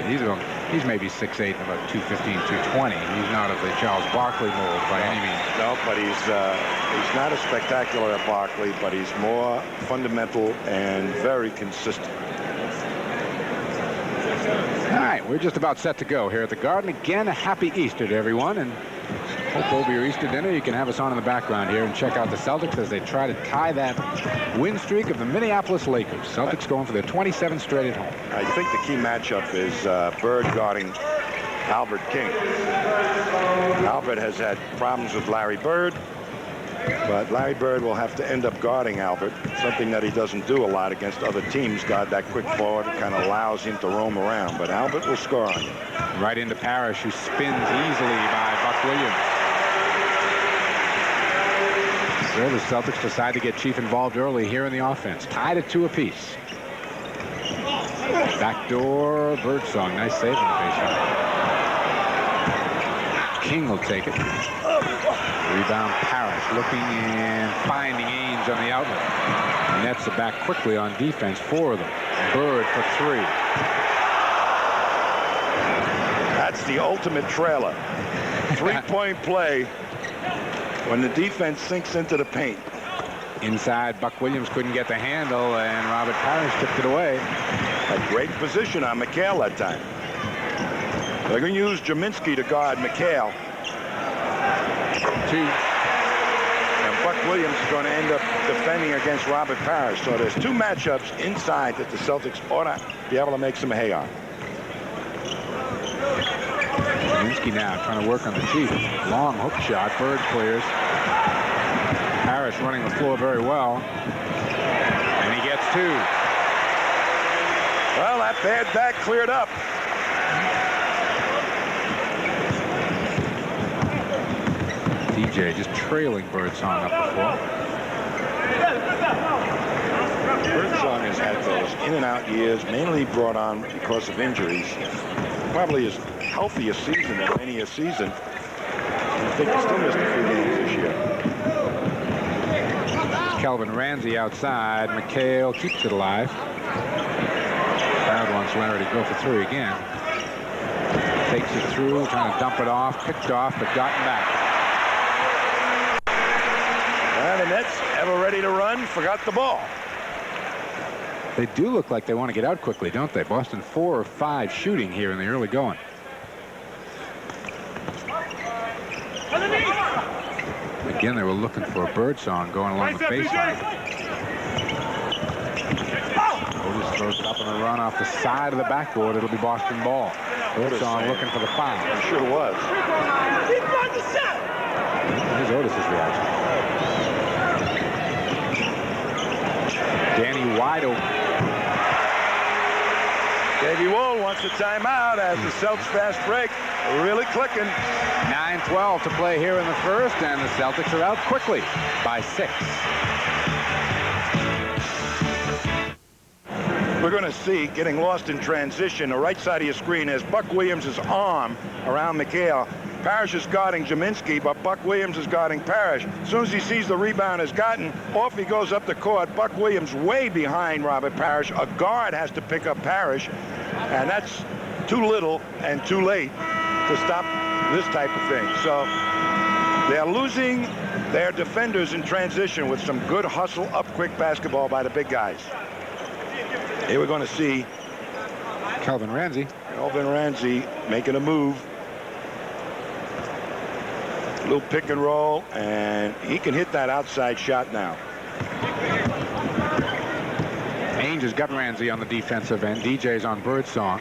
He's maybe 6'8", about 215, 220. He's not of the Charles Barkley mold by any means. No, but he's not as spectacular at Barkley, but he's more fundamental and very consistent. All right, we're just about set to go here at the Garden. Again, a happy Easter to everyone, and hope over your Easter dinner you can have us on in the background here and check out the Celtics as they try to tie that win streak of the Minneapolis Lakers. Celtics going for their 27th straight at home. I think the key matchup is Bird guarding Albert King. Albert has had problems with Larry Bird, but Larry Bird will have to end up guarding Albert, something that he doesn't do a lot against other teams. Guard that quick forward, it kind of allows him to roam around, but Albert will score on you. Right into Parrish, who spins easily by Buck Williams. So the Celtics decide to get Chief involved early here in the offense. Tied at 2 apiece. Backdoor Birdsong. Nice save in the baseline. King will take it. Rebound Parrish looking and finding Ainge on the outlet. Nets are back quickly on defense. 4 of them. Bird for 3. That's the ultimate trailer. 3-point play when the defense sinks into the paint. Inside, Buck Williams couldn't get the handle, and Robert Parrish tipped it away. A great position on McHale that time. They're going to use Jaminski to guard McHale. 2. And Buck Williams is going to end up defending against Robert Parrish. So there's 2 matchups inside that the Celtics ought to be able to make some hay on. Jaminski now trying to work on the Chief. Long hook shot. Bird clears. Parrish running the floor very well. And he gets 2. Well, that bad back cleared up. DJ just trailing Birdsong up the floor. Birdsong has had those in and out years, mainly brought on because of injuries. Probably his healthiest season in many a season. I think he still missed a few games this year. Kelvin Ramsey outside. McHale keeps it alive. Crowd wants Larry to go for 3 again. Takes it through, trying to dump it off. Picked off, but gotten back. And the Nets, ever ready to run, forgot the ball. They do look like they want to get out quickly, don't they? Boston 4 or 5 shooting here in the early going. Again, they were looking for a Birdsong going along the baseline. Otis throws it up on a run off the side of the backboard. It'll be Boston ball. Birdsong looking for the foul. It sure was. Here's Otis's reaction. Danny wide open. Davey Wall wants a timeout as the Celtics fast break. Really clicking. 9:12 to play here in the first, and the Celtics are out quickly by 6. We're going to see, getting lost in transition, the right side of your screen is Buck Williams' arm around McHale. Parrish is guarding Jaminski, but Buck Williams is guarding Parrish. As soon as he sees the rebound has gotten, off he goes up the court. Buck Williams way behind Robert Parrish. A guard has to pick up Parrish, and that's too little and too late to stop this type of thing. So they're losing their defenders in transition with some good hustle, up quick basketball by the big guys. Here we're going to see Kelvin Ramsey. Kelvin Ramsey making a move. Little pick and roll, and he can hit that outside shot now. Ainge has got Ramsey on the defensive end. DJ's on Birdsong.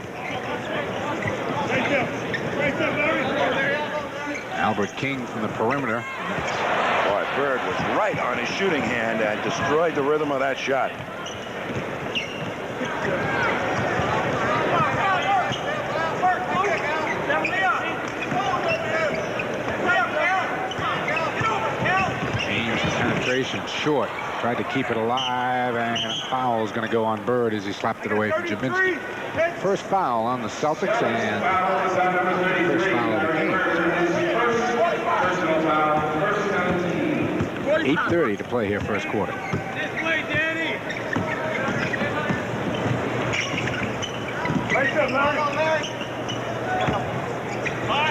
Albert King from the perimeter. Boy, Bird was right on his shooting hand and destroyed the rhythm of that shot. Penetration short. Tried to keep it alive, and a foul is going to go on Bird as he slapped it away from Jaminski. First foul on the Celtics, and first foul of the game. 8:30 to play here, first quarter.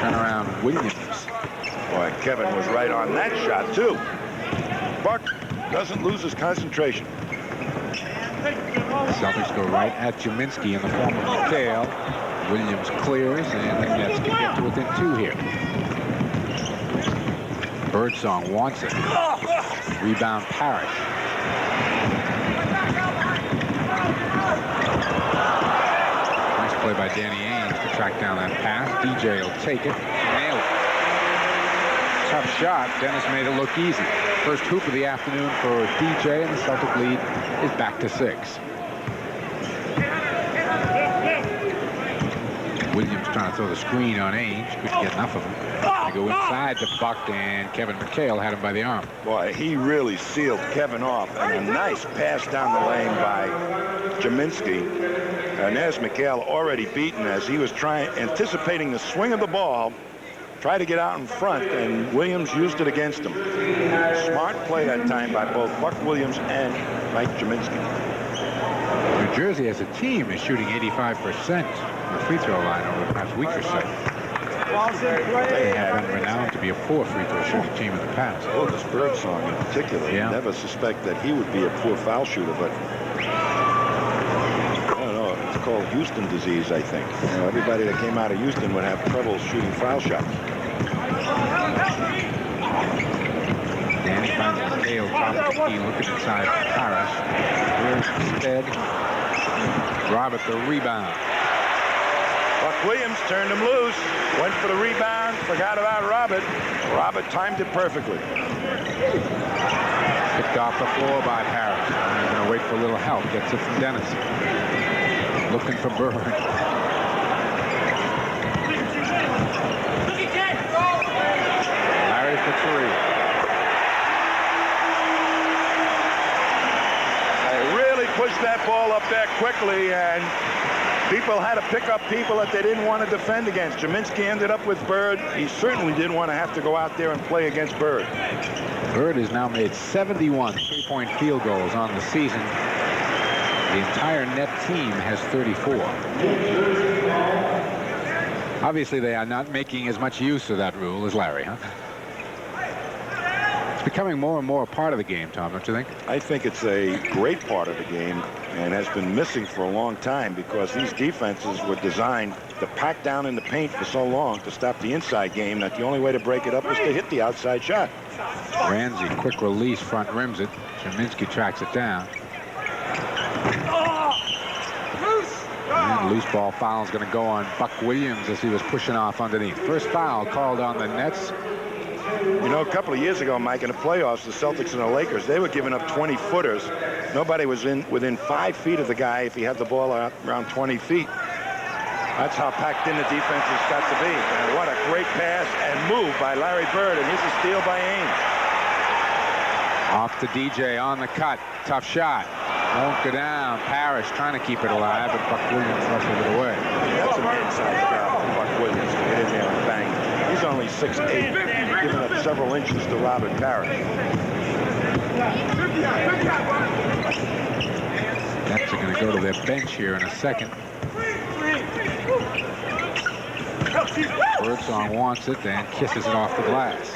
Turnaround Williams. Boy, Kevin was right on that shot, too. Buck doesn't lose his concentration. Celtics go right at Jaminski in the form of McHale. Williams clears, and the Nets can get to within 2 here. Birdsong wants it. Rebound Parrish. Nice play by Danny Ainge to track down that pass. DJ will take it. Nail it. Tough shot. Dennis made it look easy. First hoop of the afternoon for DJ, and the Celtic lead is back to 6. Williams trying to throw the screen on Ainge. Couldn't get enough of him. They go inside to Buck, and Kevin McHale had him by the arm. Boy, he really sealed Kevin off. And a nice pass down the lane by Jaminski. And there's McHale already beaten as he was anticipating the swing of the ball. Tried to get out in front, and Williams used it against him. Smart play that time by both Buck Williams and Mike Jaminski. New Jersey as a team is shooting 85% from the free throw line over the past week or so. They have been renowned to be a poor free throw shooting team in the past. Oh, this Birdsong in particular. Yeah. Never suspect that he would be a poor foul shooter, but I don't know. It's called Houston disease, I think. You know, everybody that came out of Houston would have trouble shooting foul shots. Danny finds McHale top of the key, looking inside Parrish. Here's instead Robert the rebound. Buck Williams turned him loose, went for the rebound, forgot about Robert. Robert timed it perfectly. Picked off the floor by Parrish. He's going to wait for a little help. Gets it from Dennis. Looking for Bird. Larry for 3. They really pushed that ball up there quickly, and people had to pick up people that they didn't want to defend against. Jaminski ended up with Bird. He certainly didn't want to have to go out there and play against Bird. Bird has now made 71 3-point field goals on the season. The entire net team has 34. Obviously, they are not making as much use of that rule as Larry, huh? It's becoming more and more a part of the game, Tom, don't you think? I think it's a great part of the game and has been missing for a long time because these defenses were designed to pack down in the paint for so long to stop the inside game that the only way to break it up is to hit the outside shot. Ramsey, quick release, front rims it. Jaminski tracks it down. And loose ball foul is going to go on Buck Williams as he was pushing off underneath. First foul called on the Nets. You know, a couple of years ago, Mike, in the playoffs, the Celtics and the Lakers, they were giving up 20-footers. Nobody was within 5 feet of the guy if he had the ball out around 20 feet. That's how packed in the defense has got to be. And what a great pass and move by Larry Bird, and here's a steal by Ainge. Off to DJ on the cut. Tough shot. Won't go down. Parrish trying to keep it alive, but Buck Williams rustled it away. That's an inside job from Buck Williams to get in there and bang. He's only 6'8", giving up several inches to Robert Parrish. Nets are going to go to their bench here in a second. Birdsong wants it and kisses it off the glass.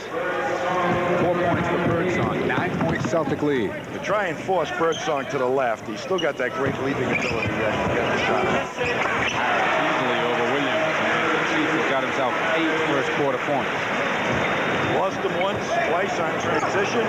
4 points for Birdsong. 9-point Celtic lead. To try and force Birdsong to the left, he's still got that great leaping ability that he can get the shot. Harris easily over Williams. And the Chief has got himself 8 first quarter points. Lost him once, twice on transition.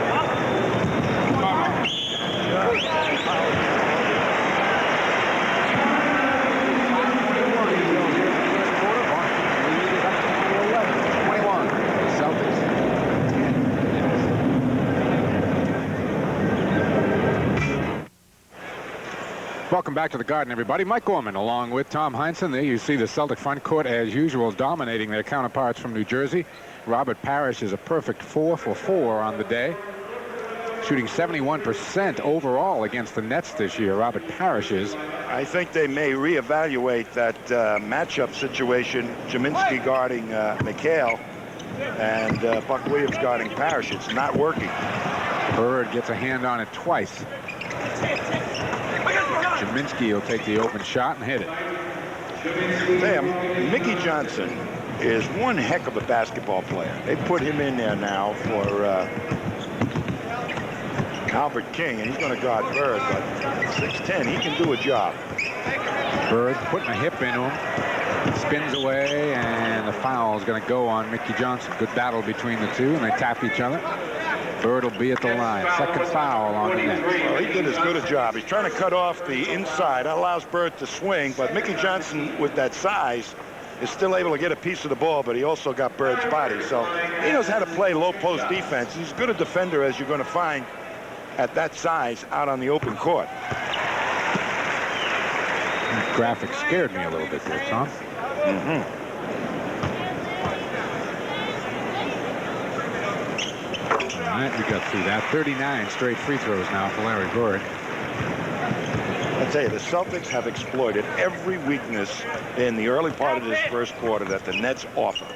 Welcome back to the Garden, everybody. Mike Gorman along with Tom Heinsohn. There you see the Celtic front court, as usual, dominating their counterparts from New Jersey. Robert Parrish is a perfect 4 for 4 on the day, shooting 71% overall against the Nets this year. Robert Parrish is. I think they may reevaluate that matchup situation. Jaminski guarding McHale and Buck Williams guarding Parrish. It's not working. Bird gets a hand on it twice. Jaminski will take the open shot and hit it. Damn, Mickey Johnson is one heck of a basketball player. They put him in there now for Albert King, and he's going to guard Bird, but 6'10", he can do a job. Bird putting a hip into him, spins away, and the foul is going to go on Mickey Johnson. Good battle between the two, and they tap each other. Bird will be at the line. Second foul on the net. Well, he did as good a job. He's trying to cut off the inside. That allows Bird to swing, but Mickey Johnson, with that size, is still able to get a piece of the ball, but he also got Bird's body. So he knows how to play low post defense. He's as good a defender as you're going to find at that size out on the open court. That graphic scared me a little bit there, Tom. All right, we got through that. 39 straight free throws now for Larry Bird. I tell you, the Celtics have exploited every weakness in the early part of this first quarter that the Nets offer.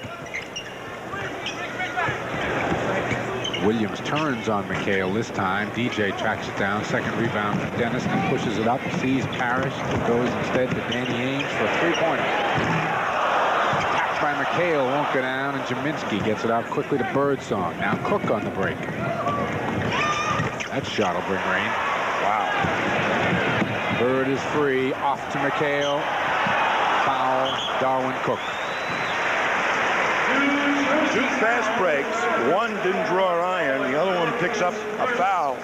Williams turns on McHale this time. DJ tracks it down. Second rebound from Dennis and pushes it up. Sees Parrish. It goes instead to Danny Ainge for a three-pointer. Tapped by McHale, won't go down, and Jaminski gets it out quickly to Birdsong. Now Cook on the break. That shot will bring rain. Wow. Bird is free. Off to McHale. Foul, Darwin Cook. Two fast breaks. One didn't draw iron. The other one picks up a foul.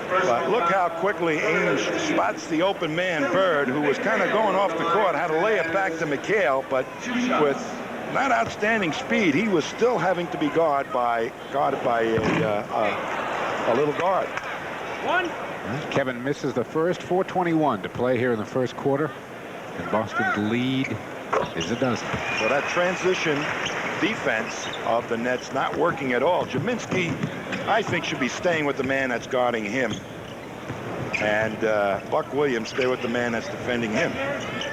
But look how quickly Ainge spots the open man, Bird, who was kind of going off the court, had to lay it back to McHale, but with not outstanding speed, he was still having to be guarded by a little guard. Kevin misses the first. 4:21 to play here in the first quarter, and Boston's lead is a dozen. So that transition defense of the Nets not working at all. Jaminski, I think, should be staying with the man that's guarding him, and Buck Williams stay with the man that's defending him.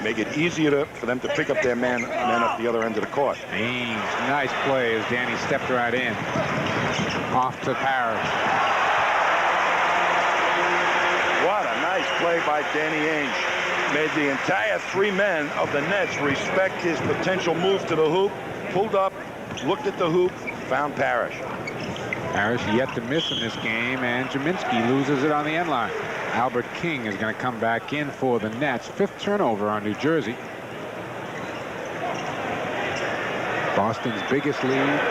Make it easier for them to pick up their men up the other end of the court. Ainge, nice play as Danny stepped right in. Off to Parrish. What a nice play by Danny Ainge. Made the entire three men of the Nets respect his potential move to the hoop. Pulled up, looked at the hoop, found Parrish. Parrish yet to miss in this game, and Jaminski loses it on the end line. Albert King is going to come back in for the Nets. Fifth turnover on New Jersey. Boston's biggest lead.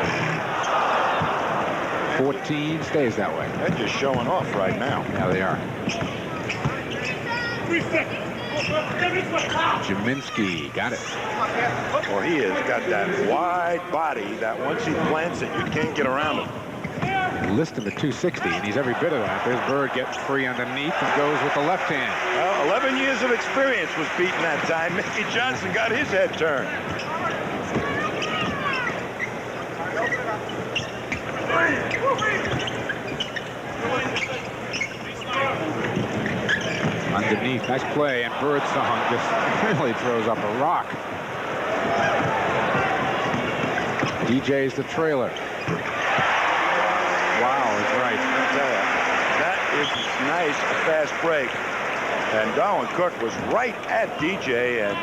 14 stays that way. They're just showing off right now. Yeah, they are. Jaminski got it. Well, he has got that wide body that once he plants it, you can't get around him. Listed at 260, and he's every bit of that. There's Bird getting free underneath and goes with the left hand. Well, 11 years of experience was beaten that time. Mickey Johnson got his head turned. Underneath, nice play, and Birdsong just really throws up a rock. DJ's the trailer. Wow, he's right. That is nice, a fast break. And Darwin Cook was right at DJ, and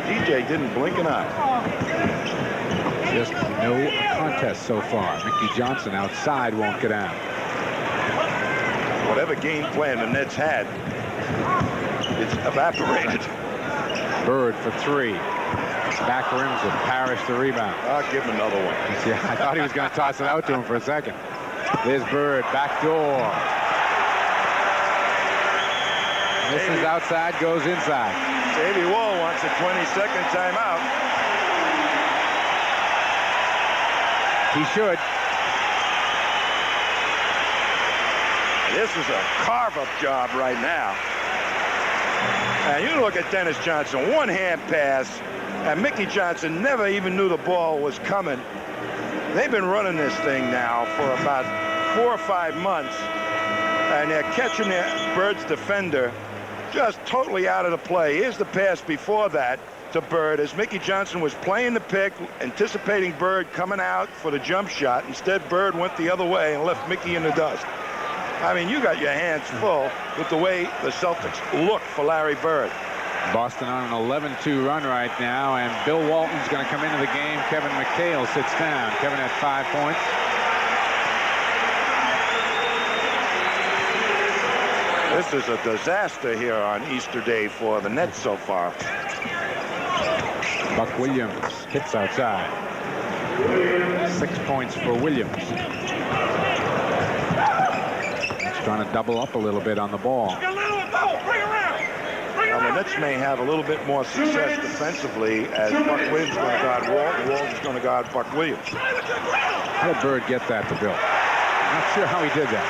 DJ didn't blink an eye. Just no contest so far. Mickey Johnson outside won't get out. Whatever game plan the Nets had, it's evaporated. Bird for three. Back rims with Parrish the rebound. I'll give him another one. Yeah, I thought he was going to toss it out to him for a second. There's Bird, back door. Misses outside, goes inside. Davey Wall wants a 20-second timeout. He should. This is a carve-up job right now. And you look at Dennis Johnson, one-hand pass, and Mickey Johnson never even knew the ball was coming. They've been running this thing now for about 4 or 5 months, and they're catching their Bird's defender just totally out of the play. Here's the pass before that to Bird as Mickey Johnson was playing the pick, anticipating Bird coming out for the jump shot. Instead, Bird went the other way and left Mickey in the dust. I mean, you got your hands full with the way the Celtics look for Larry Bird. Boston on an 11-2 run right now, and Bill Walton's going to come into the game. Kevin McHale sits down. Kevin had 5 points. This is a disaster here on Easter Day for the Nets so far. Buck Williams hits outside. 6 points for Williams. He's trying to double up a little bit on the ball. Well, the Nets may have a little bit more success defensively as Buck Williams is going to guard Walt. Walt is going to guard Buck Williams. How did Bird get that to Bill? Not sure how he did that.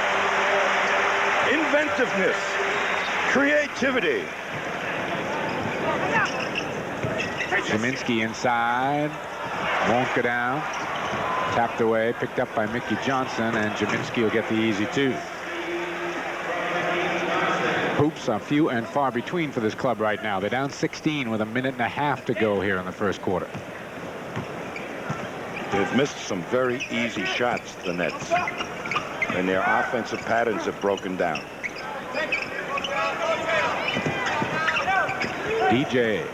Inventiveness, creativity. Zeminski inside, won't go down. Tapped away, picked up by Mickey Johnson, and Zeminski will get the easy 2. Hoops are few and far between for this club right now. They're down 16 with a minute and a half to go here in the first quarter. They've missed some very easy shots, the Nets, and their offensive patterns have broken down. DJ.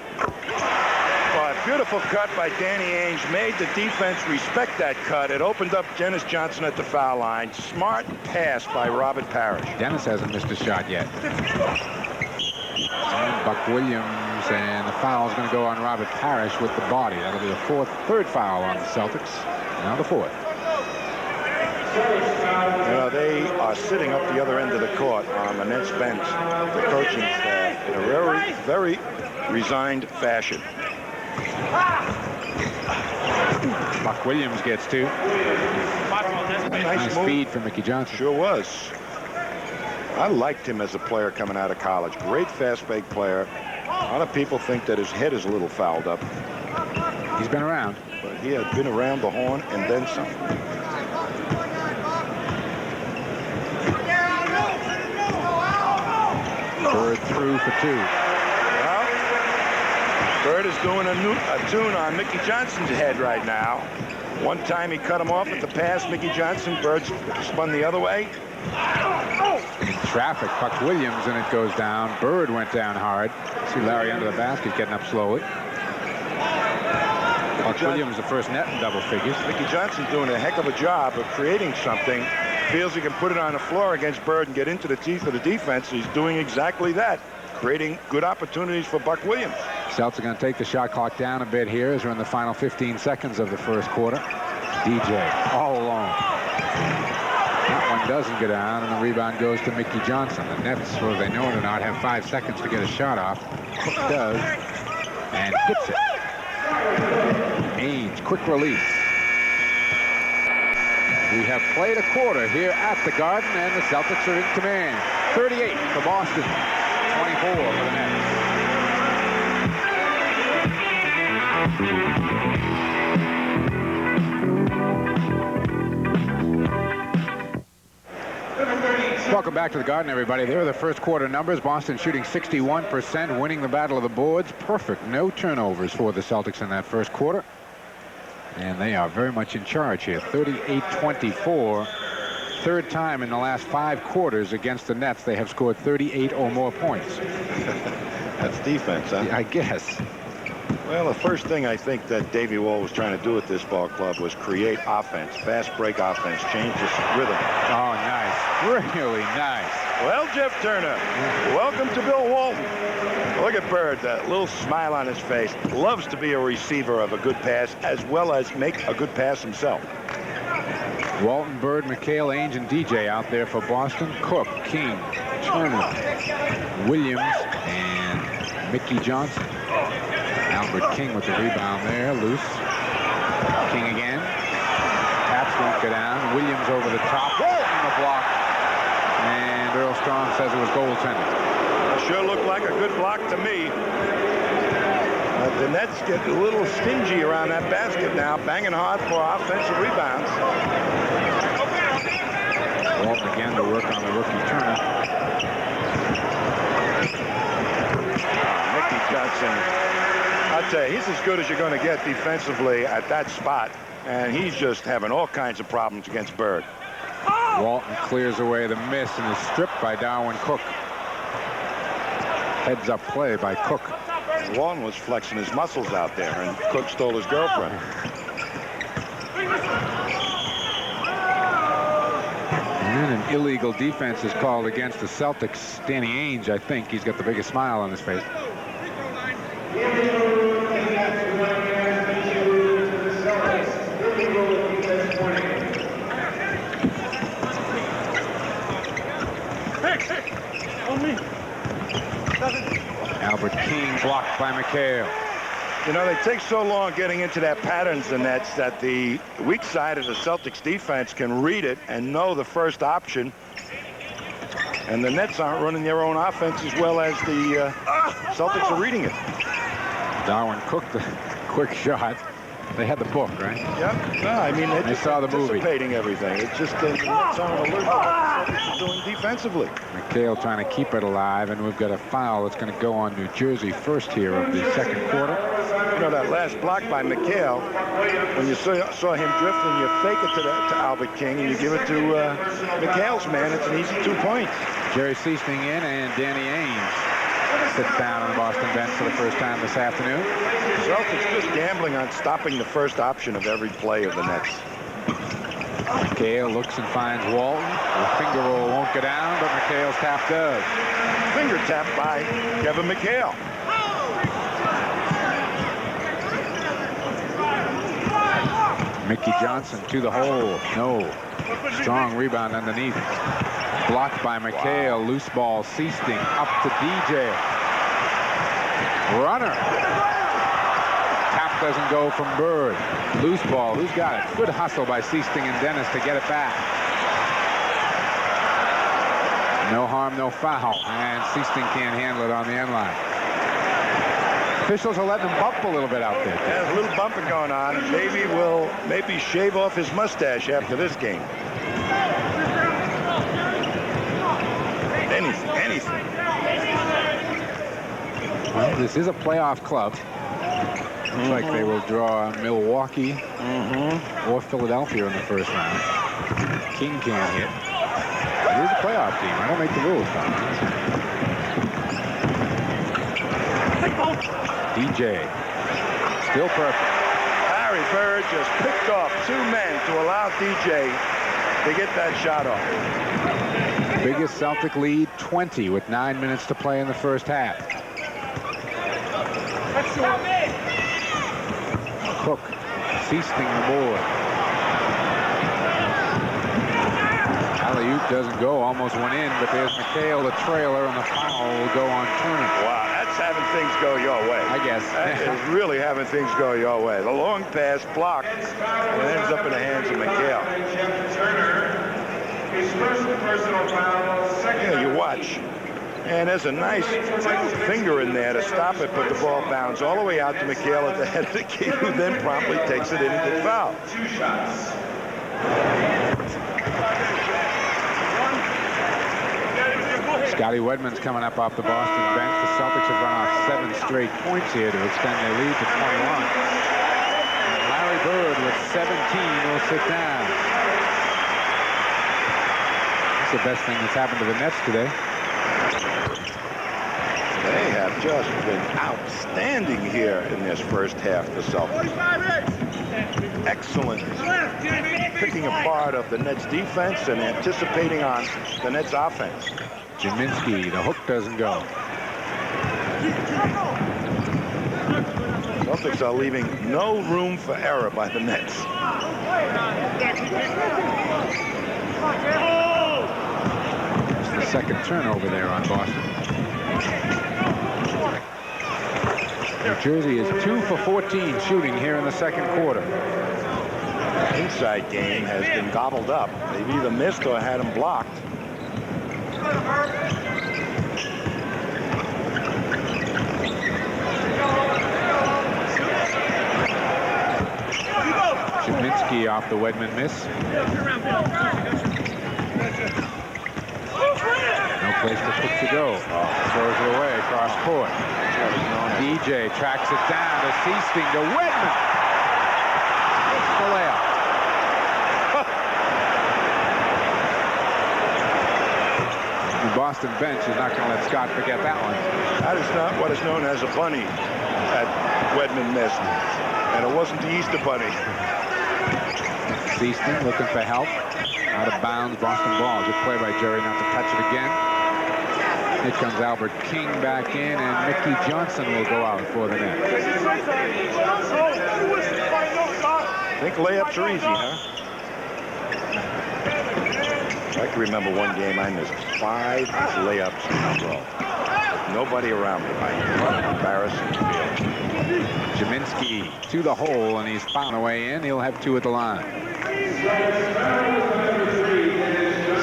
Well, a beautiful cut by Danny Ainge made the defense respect that cut. It opened up Dennis Johnson at the foul line. Smart pass by Robert Parrish. Dennis hasn't missed a shot yet. And Buck Williams, and the foul is going to go on Robert Parrish with the body. That'll be the third foul on the Celtics. Now the 4th. You know, they are sitting up the other end of the court on the Nets bench, the coaching staff, in a very, very resigned fashion. Buck Williams gets 2. Nice feed from Mickey Johnson. Sure was. I liked him as a player coming out of college. Great fast break player. A lot of people think that his head is a little fouled up. He's been around. But he had been around the horn and then some. Bird through for 2. Well, Bird is doing a tune on Mickey Johnson's head right now. One time he cut him off at the pass, Mickey Johnson. Bird spun the other way. In traffic, Buck Williams, and it goes down. Bird went down hard. See Larry under the basket getting up slowly. Buck Williams, the first net in double figures. Mickey Johnson's doing a heck of a job of creating something. Feels he can put it on the floor against Bird and get into the teeth of the defense. He's doing exactly that, creating good opportunities for Buck Williams. Celtics are going to take the shot clock down a bit here as we're in the final 15 seconds of the first quarter. DJ all alone. That one doesn't go down, and the rebound goes to Mickey Johnson. The Nets, whether they know it or not, have 5 seconds to get a shot off. Cook does, and hits it. Ainge, quick release. We have played a quarter here at the Garden, and the Celtics are in command. 38 for Boston, 24 for the Nets. Welcome back to the Garden, everybody. There are the first quarter numbers. Boston shooting 61%, winning the battle of the boards. Perfect. No turnovers for the Celtics in that first quarter. And they are very much in charge here. 38-24. Third time in the last 5 quarters against the Nets they have scored 38 or more points. That's defense, huh? Yeah, I guess. Well, the first thing I think that Davey Wall was trying to do at this ball club was create offense, fast break offense, change the rhythm. Oh, nice. Really nice. Well, Jeff Turner, welcome to Bill Walton. Look at Bird, that little smile on his face. Loves to be a receiver of a good pass as well as make a good pass himself. Walton, Bird, McHale, Ainge, and DJ out there for Boston. Cook, King, Turner, Williams, and Mickey Johnson. Albert King with the rebound there, loose. King again. Taps won't go down. Williams over the top. Walton the block. And Earl Strong says it was goaltending. Sure looked like a good block to me. The Nets get a little stingy around that basket now, banging hard for offensive rebounds. Walton again to work on the rookie Turner. Mickey Johnson, I'll tell you, he's as good as you're going to get defensively at that spot, and he's just having all kinds of problems against Bird. Walton clears away the miss and is stripped by Darwin Cook. Heads up play by Cook. Walton was flexing his muscles out there, and Cook stole his girlfriend. And an illegal defense is called against the Celtics. Danny Ainge, I think, he's got the biggest smile on his face. Albert King blocked by McHale. You know, they take so long getting into that patterns and that's that the weak side of the Celtics defense can read it and know the first option. And the Nets aren't running their own offense as well as the Celtics are reading it. Darwin cooked the quick shot. They had the book, right? Yeah. No, I mean, they saw the movie. Anticipating everything. It's just the Nets aren't alert to what the Celtics are doing defensively. McHale trying to keep it alive, and we've got a foul that's going to go on New Jersey first here of the second quarter. You know, that last block by McHale, when you saw him drifting, you fake it to Albert King, and you give it to McHale's man. It's an easy 2 points. Jerry Seasting in, and Danny Ainge sits down on the Boston bench for the first time this afternoon. Celtics just gambling on stopping the first option of every play of the Nets. McHale looks and finds Walton. The finger roll won't go down, but McHale's tap does. Finger tap by Kevin McHale. Mickey Johnson to the hole. No. Strong rebound underneath. Blocked by McHale. Wow. Loose ball. Seasting up to DJ. Runner. Tap doesn't go from Bird. Loose ball. Who's got it? Good hustle by Seasting and Dennis to get it back. No harm, no foul. And Seasting can't handle it on the end line. Officials are letting him bump a little bit out there. Yeah, there's a little bumping going on. Davey will maybe shave off his mustache after this game. Anything. Well, this is a playoff club. Looks like they will draw Milwaukee or Philadelphia in the first round. King can't hit. It is a playoff team. I don't make the rules, Tom. DJ. Still perfect. Larry Bird just picked off 2 men to allow DJ to get that shot off. Biggest Celtic lead, 20 with 9 minutes to play in the first half. Cook feasting the board. Alley-oop doesn't go, almost went in, but there's McHale, the trailer, and the foul will go on Turner. Wow, that's having things go your way. I guess. That is really having things go your way. The long pass blocked, and it ends up in the hands of McHale. His first personal foul, second. Yeah, you watch. And there's a nice finger in there to stop it, but the ball bounds all the way out to McHale at the head of the key, who then promptly takes it in and gets fouled. 2 shots. Scotty Wedman's coming up off the Boston bench. The Celtics have run off 7 straight points here to extend their lead to 21. And Larry Bird with 17 will sit down. That's the best thing that's happened to the Nets today. They have just been outstanding here in this first half, the Celtics. Excellent picking apart of the Nets defense and anticipating on the Nets offense. Jaminski, the hook doesn't go. Celtics are leaving no room for error by the Nets. It's the second turnover there on Boston. New Jersey is 2 for 14 shooting here in the second quarter. The inside game has been gobbled up. They've either missed or had them blocked. Jaminski off the Wedman miss. No place for Cook to go. Throws it away across court. DJ tracks it down to Seasting to Wedman. The layup. The Boston bench is not going to let Scott forget that one. That is not what is known as a bunny. that Wedman missed. And it wasn't the Easter Bunny. Seaston looking for help. Out of bounds, Boston ball. Good play by Jerry not to touch it again. Here comes Albert King back in, and Mickey Johnson will go out for the net. I think layups are easy, huh? I can remember one game I missed 5 layups in a row. Nobody around me. Embarrassing. Jaminski to the hole, and he's found a way in. He'll have 2 at the line.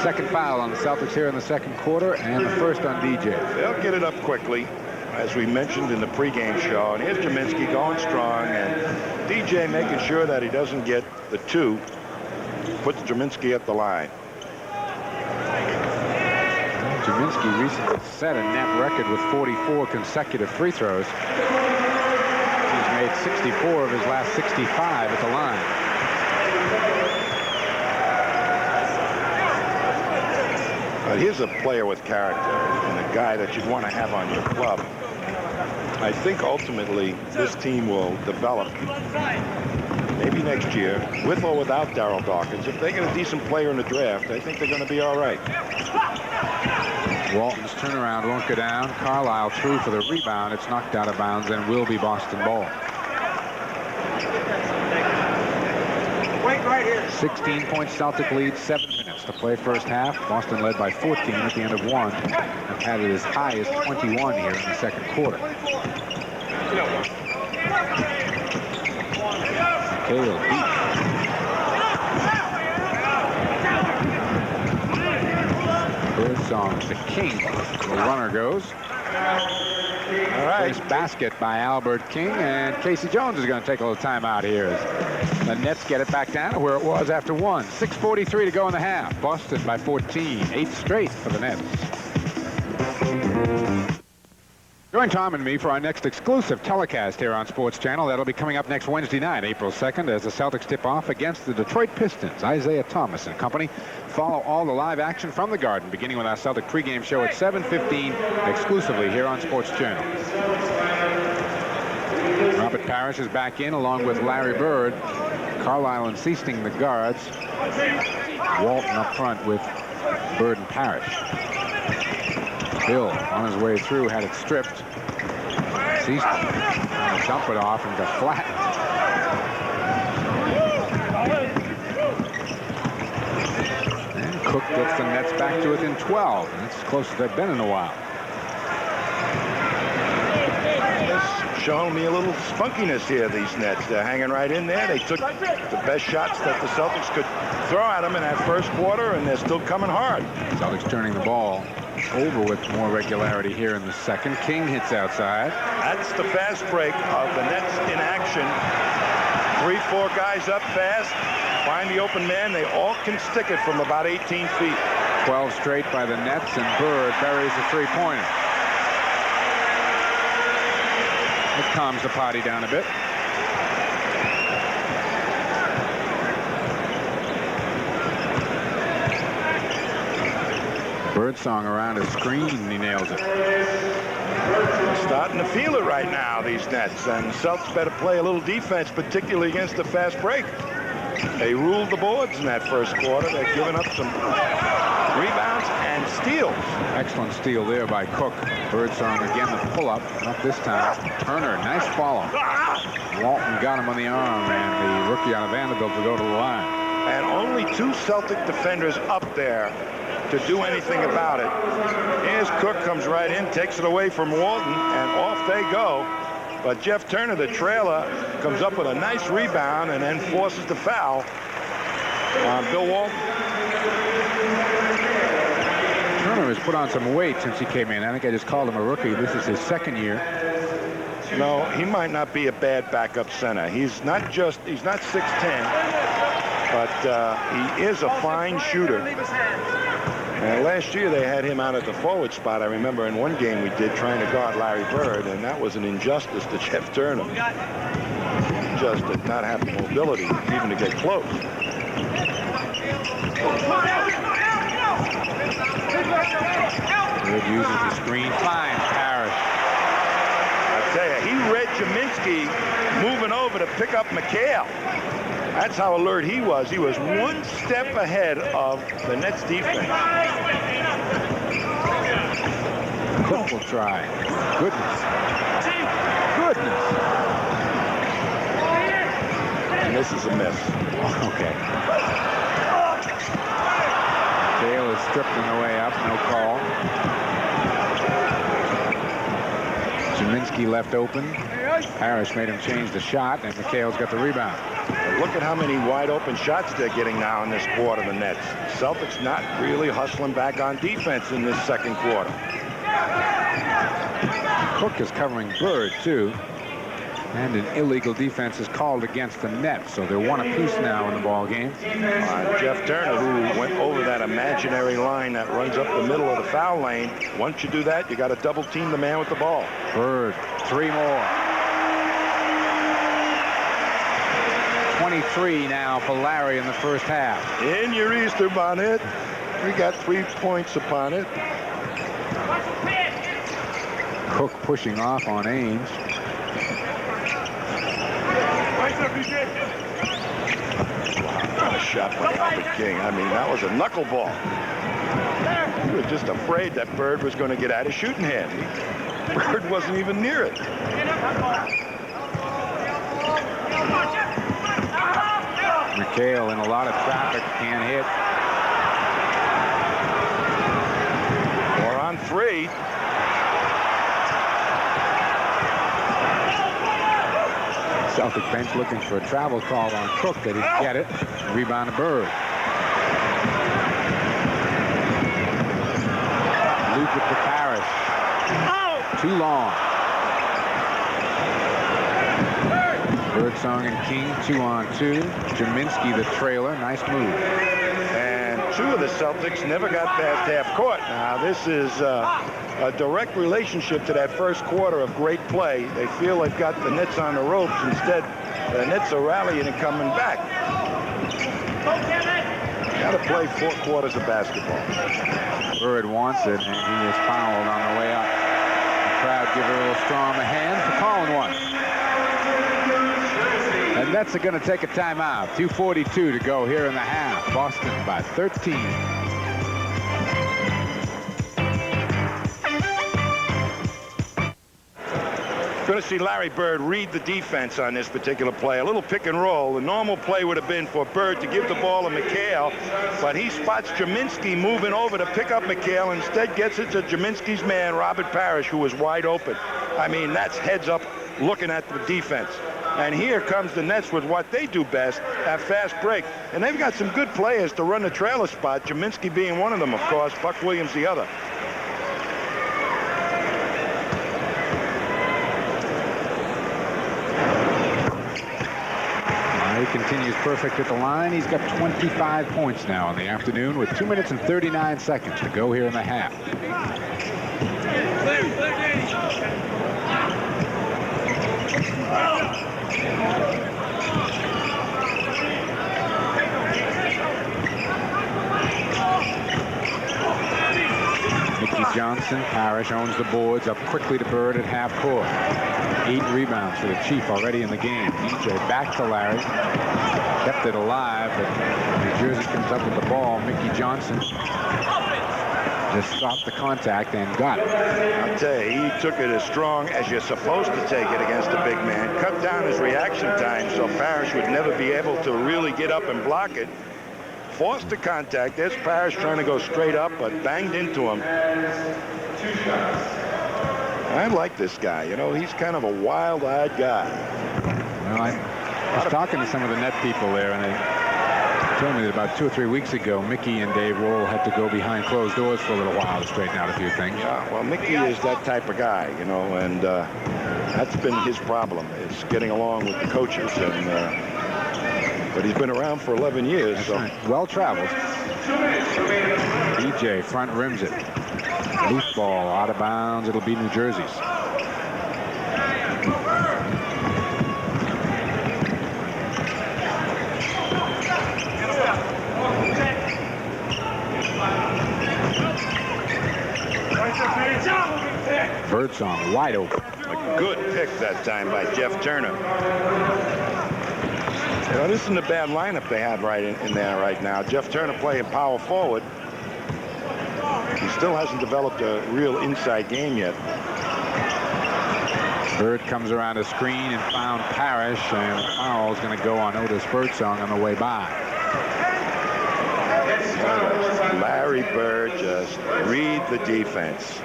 Second foul on the Celtics here in the second quarter, and the first on DJ. They'll get it up quickly, as we mentioned in the pregame show. And here's Jaminski going strong, and DJ making sure that he doesn't get the 2. Puts Jaminski at the line. Jaminski recently set a net record with 44 consecutive free throws. He's made 64 of his last 65 at the line. But here's a player with character and a guy that you'd want to have on your club. I think ultimately this team will develop maybe next year, with or without Darryl Dawkins. If they get a decent player in the draft, I think they're going to be all right. Walton's turnaround won't go down. Carlisle through for the rebound. It's knocked out of bounds and will be Boston ball. 16-point Celtic lead, 7 minutes to play first half. Boston led by 14 at the end of 1 and had it as high as 21 here in the second quarter. Cale deep. Birdsong to King. The runner goes. All right. Nice basket by Albert King, and Casey Jones is going to take a little time out here as the Nets get it back down to where it was after 1. 6:43 to go in the half. Boston by 14. 8th straight for the Nets. Join Tom and me for our next exclusive telecast here on Sports Channel. That'll be coming up next Wednesday night, April 2nd, as the Celtics tip off against the Detroit Pistons. Isaiah Thomas and company. Follow all the live action from the Garden, beginning with our Celtic pregame show at 7:15, exclusively here on Sports Channel. Robert Parrish is back in, along with Larry Bird. Carlisle and Seaston, the guards. Walton up front with Bird and Parrish. Bill on his way through had it stripped. Seaston dump it off and got flattened. And Cook gets the Nets back to within 12. And that's as close as they've been in a while. It's showing me a little spunkiness here, these Nets. They're hanging right in there. They took the best shots that the Celtics could throw at them in that first quarter, and they're still coming hard. Celtics turning the ball over with more regularity here in the second. King hits outside. That's the fast break of the Nets in action. 3-4 guys up fast. Find the open man. They all can stick it from about 18 feet. 12 straight by the Nets, and Bird buries the three-pointer. It calms the party down a bit. Birdsong around his screen, and he nails it. They're starting to feel it right now, these Nets, and the Celtics better play a little defense, particularly against the fast break. They ruled the boards in that first quarter. They're giving up some rebounds and steals. Excellent steal there by Cook. Birdsong again the pull-up, not this time. Turner, nice follow. Walton got him on the arm, and the rookie out of Vanderbilt will go to the line. And only 2 Celtic defenders up there to do anything about it. Here's Cook, comes right in, takes it away from Walton, and off they go. But Jeff Turner, the trailer, comes up with a nice rebound and then forces the foul on Bill Walton. Turner has put on some weight since he came in. I think I just called him a rookie. This is his second year. No, he might not be a bad backup center. He's not 6'10", but he is a fine shooter. And last year they had him out at the forward spot. I remember in one game we did trying to guard Larry Bird, and that was an injustice to Jeff Turner. He just did not have the mobility even to get close. Bird uses the screen. Fine, Parrish. I tell you, he read Jaminski moving over to pick up McHale. That's how alert he was. He was one step ahead of the Nets defense. Cook will try. Goodness. And this is a miss. Okay. Dale is stripped on the way up. No call. Jaminski left open. Parrish made him change the shot, and McHale's got the rebound. But look at how many wide open shots they're getting now in this quarter, the Nets. Celtics not really hustling back on defense in this second quarter. Cook is covering Bird, too. And an illegal defense is called against the Nets, so they're one apiece now in the ball game. Jeff Turner, who went over that imaginary line that runs up the middle of the foul lane. Once you do that, you got to double team the man with the ball. Bird, 3 more. 23 now for Larry in the first half. In your Easter bonnet. We got 3 points upon it. Cook pushing off on Ainge. Wow, a shot by Albert King. I mean, that was a knuckleball. You were just afraid that Bird was going to get out of shooting hand. Bird wasn't even near it. McHale in a lot of traffic, can't hit. 4 on 3. Celtic bench looking for a travel call on Cook. They didn't get it. Rebound to Bird. Loop it to Parrish. Too long. Birdsong and King 2 on 2. Jaminski the trailer. Nice move. And 2 of the Celtics never got past half court. Now this is a direct relationship to that first quarter of great play. They feel they've got the Nets on the ropes. Instead, the Nets are rallying and coming back. Got to play 4 quarters of basketball. Bird wants it, and he is fouled on the way up. The crowd give Earl Strom a hand for calling one. And Nets are going to take a timeout. 2:42 to go here in the half. Boston by 13. Going to see Larry Bird read the defense on this particular play. A little pick and roll. The normal play would have been for Bird to give the ball to McHale, but he spots Jaminski moving over to pick up McHale. Instead gets it to Jaminski's man, Robert Parrish, who was wide open. I mean, that's heads up looking at the defense. And here comes the Nets with what they do best, that fast break. And they've got some good players to run the trailer spot, Jaminski being one of them, of course, Buck Williams the other. He continues perfect at the line. He's got 25 points now in the afternoon with 2 minutes and 39 seconds to go here in the half. Mickey Johnson, Parrish owns the boards, up quickly to Bird at half court. 8 rebounds for the Chief already in the game. DJ back to Larry. Kept it alive, but New Jersey comes up with the ball. Mickey Johnson just stopped the contact and got it. I'll tell you, he took it as strong as you're supposed to take it against a big man. Cut down his reaction time so Parrish would never be able to really get up and block it. Forced the contact. There's Parrish trying to go straight up, but banged into him. I like this guy. You know, he's kind of a wild-eyed guy. Well, I was talking to some of the net people there, and they told me that about 2 or 3 weeks ago, Mickey and Dave Roll had to go behind closed doors for a little while to straighten out a few things. Yeah, well, Mickey is that type of guy, you know, and that's been his problem, is getting along with the coaches. But he's been around for 11 years. That's so right. Well traveled. DJ front rims it. Loose ball out of bounds. It'll be New Jersey's. Birdsong wide open. Good pick that time by Jeff Turner. You know, this isn't a bad lineup they had right in there right now. Jeff Turner playing power forward. He still hasn't developed a real inside game yet. Bird comes around a screen and found Parrish, and the foul is going to go on Otis Birdsong on the way by. Larry Bird just read the defense.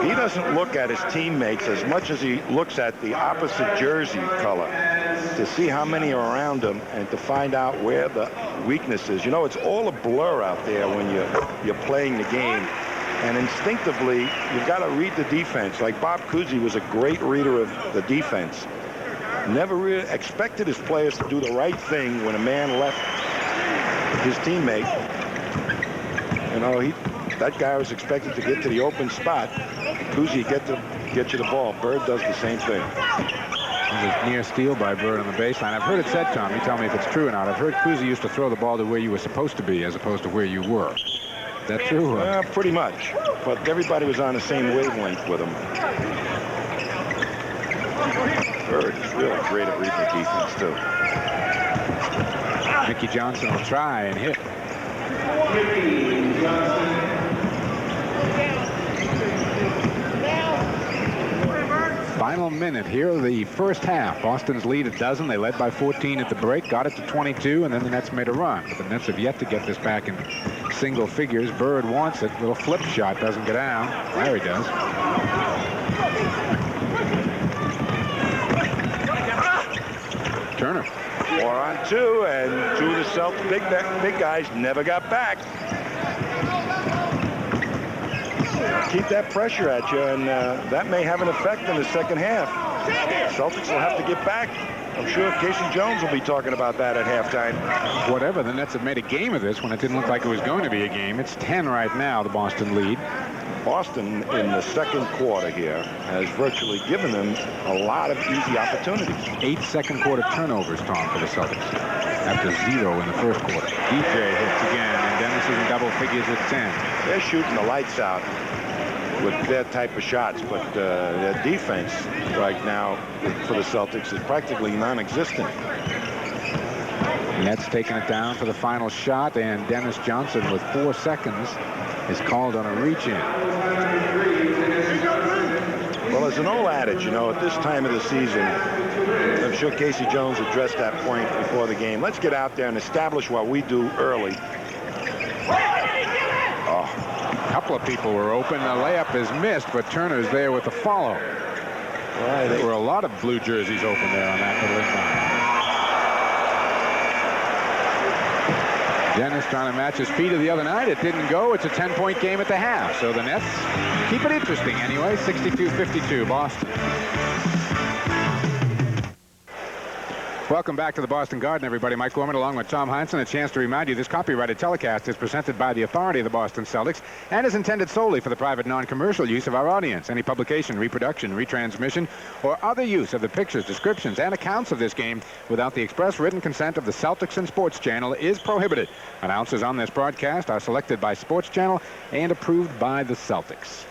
He doesn't look at his teammates as much as he looks at the opposite jersey color to see how many are around him and to find out where the weakness is. You know, it's all a blur out there when you're playing the game. And instinctively, you've got to read the defense. Like Bob Cousy was a great reader of the defense. Never really expected his players to do the right thing when a man left his teammate. You know, that guy was expected to get to the open spot. Cousy get you the ball. Bird does the same thing. There's a near steal by Bird on the baseline. I've heard it said, Tom, you tell me if it's true or not. I've heard Cousy used to throw the ball to where you were supposed to be as opposed to where you were. Is that true? Pretty much. But everybody was on the same wavelength with him. Bird is really great at reading the defense, too. Mickey Johnson will try and hit. Final minute here of the first half. Boston's lead a dozen. They led by 14 at the break, got it to 22, and then the Nets made a run. But the Nets have yet to get this back in single figures. Bird wants it. Little flip shot doesn't get down. Larry does. Turner. 4-on-2, and two of the Celtics big guys never got back. Keep that pressure at you, and that may have an effect in the second half. Celtics will have to get back. I'm sure Casey Jones will be talking about that at halftime. Whatever, the Nets have made a game of this when it didn't look like it was going to be a game. It's 10 right now, the Boston lead. Boston in the second quarter here has virtually given them a lot of easy opportunities. 8 second quarter turnovers, Tom, for the Celtics after 0 in the first quarter. DJ hits again, and Dennis is in double figures at 10. They're shooting the lights out with their type of shots, but their defense right now for the Celtics is practically non-existent. Nets taking it down for the final shot, and Dennis Johnson with 4 seconds is called on a reach-in. Well, there's an old adage, you know, at this time of the season, I'm sure Casey Jones addressed that point before the game. Let's get out there and establish what we do early. Oh, a couple of people were open. The layup is missed, but Turner's there with the follow. Right, there were a lot of blue jerseys open there on that middle inbound. Dennis trying to match his feet of the other night. It didn't go. It's a 10-point game at the half. So the Nets keep it interesting anyway. 62-52, Boston. Welcome back to the Boston Garden, everybody. Mike Gorman along with Tom Heinsohn. A chance to remind you this copyrighted telecast is presented by the authority of the Boston Celtics and is intended solely for the private non-commercial use of our audience. Any publication, reproduction, retransmission, or other use of the pictures, descriptions, and accounts of this game without the express written consent of the Celtics and Sports Channel is prohibited. Announcers on this broadcast are selected by Sports Channel and approved by the Celtics.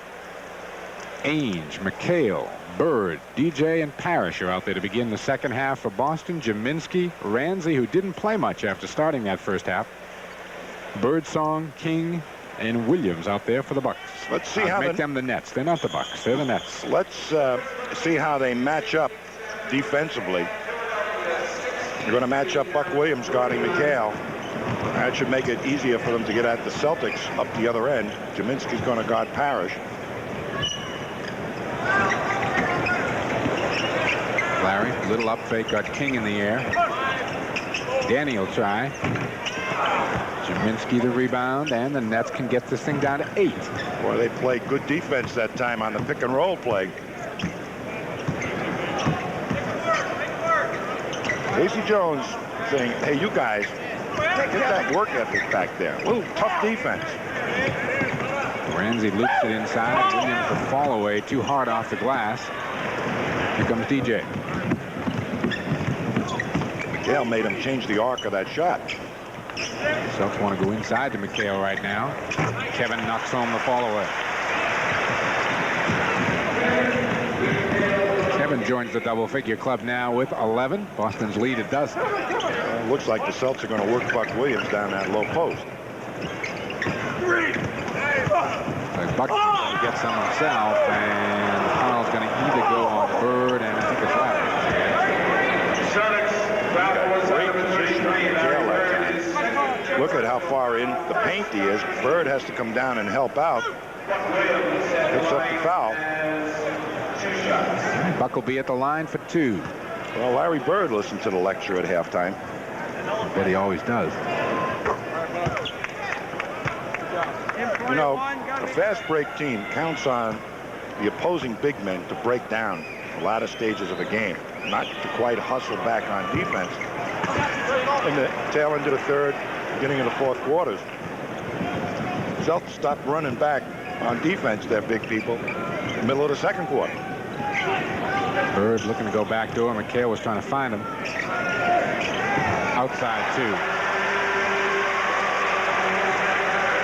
Ainge, McHale, Bird, DJ, and Parrish are out there to begin the second half for Boston. Jaminski, Ramsey, who didn't play much after starting that first half. Birdsong, King, and Williams out there for the Bucks. Let's see how make them the Nets. They're not the Bucks. They're the Nets. Let's see how they match up defensively. You're going to match up Buck Williams guarding McHale. That should make it easier for them to get at the Celtics up the other end. Jaminski's going to guard Parrish. Larry, little up fake, got King in the air. Danny will try. Jaminski the rebound, and the Nets can get this thing down to 8. Boy, they played good defense that time on the pick and roll play. Casey Jones saying, hey, you guys, get that work ethic back there. A little tough defense. Ramsey loops it inside. Williams the fall away, too hard off the glass. Here comes DJ. McHale made him change the arc of that shot. Celtics want to go inside to McHale right now. Kevin knocks home the fall away. Boston joins the double-figure club now with 11. Boston's lead a dozen. Looks like the Celtics are going to work Buck Williams down that low post. Like Buck gets some himself, and the foul's going to either go on Bird, and I think it's Larry. Great position for McHale that time. Look at how far in the paint he is. Bird has to come down and help out. Picks up the foul. Buck will be at the line for 2. Well, Larry Bird listened to the lecture at halftime. But he always does. You know, a fast break team counts on the opposing big men to break down the latter stages of a game, not to quite hustle back on defense. In the tail end of the third, beginning of the fourth quarters, Celtics stopped running back on defense, their big people, middle of the second quarter. Bird looking to go back door. McHale was trying to find him. Outside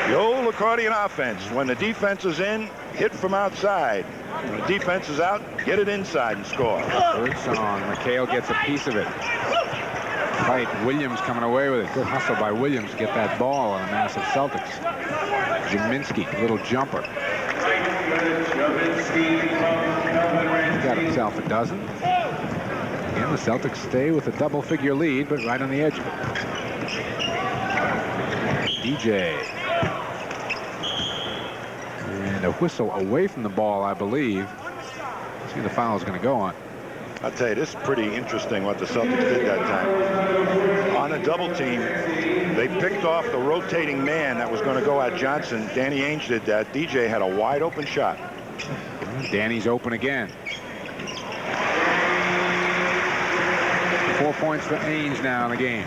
2. The old accordion offense. When the defense is in, hit from outside. When the defense is out, get it inside and score. Bird song. McHale gets a piece of it. Fight. Williams coming away with it. Good hustle by Williams to get that ball on the massive Celtics. Jaminski, little jumper. He got himself a dozen. Again, the Celtics stay with a double-figure lead, but right on the edge of it. DJ. And a whistle away from the ball, I believe. See who the foul is going to go on. I'll tell you, this is pretty interesting what the Celtics did that time. On a double team, they picked off the rotating man that was going to go at Johnson. Danny Ainge did that. DJ had a wide open shot. Danny's open again. 4 points for Ainge now in the game.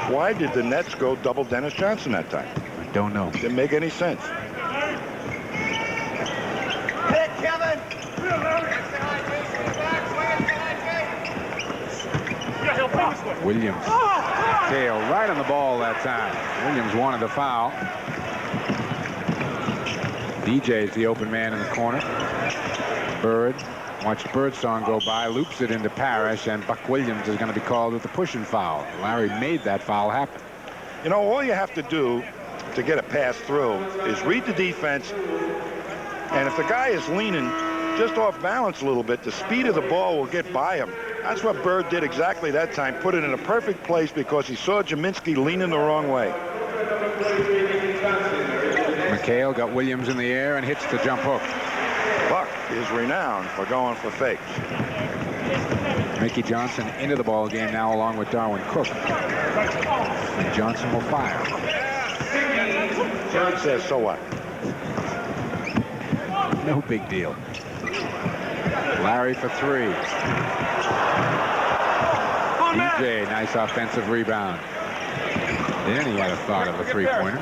Why did the Nets go double Dennis Johnson that time? I don't know. Didn't make any sense. Hit, Kevin! Williams. Tail right on the ball that time. Williams wanted the foul. DJ's the open man in the corner. Bird. Watch Birdsong go by, loops it into Parrish, and Buck Williams is going to be called with the pushing foul. Larry made that foul happen. You know, all you have to do to get a pass through is read the defense, and if the guy is leaning just off balance a little bit, the speed of the ball will get by him. That's what Bird did exactly that time, put it in a perfect place because he saw Jaminski leaning the wrong way. McHale got Williams in the air and hits the jump hook. Buck is renowned for going for fakes. Mickey Johnson into the ball game now along with Darwin Cook. And Johnson will fire. Bird says, so what? No big deal. Larry for 3. DJ, nice offensive rebound. Then he had a thought of a three-pointer.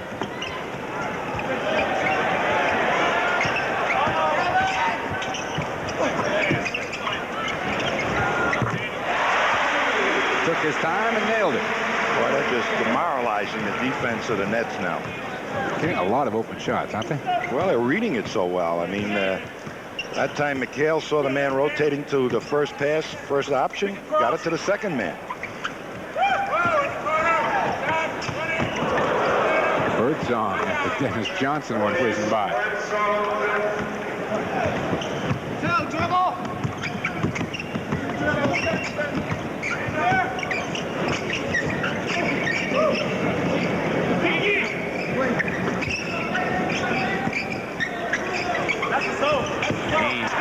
Took his time and nailed it. Well, they're just demoralizing the defense of the Nets now. Getting a lot of open shots, aren't they? Well, they're reading it so well. I mean, that time McHale saw the man rotating to the first pass, first option, got it to the second man. Birdsong after Dennis Johnson went whizzing by.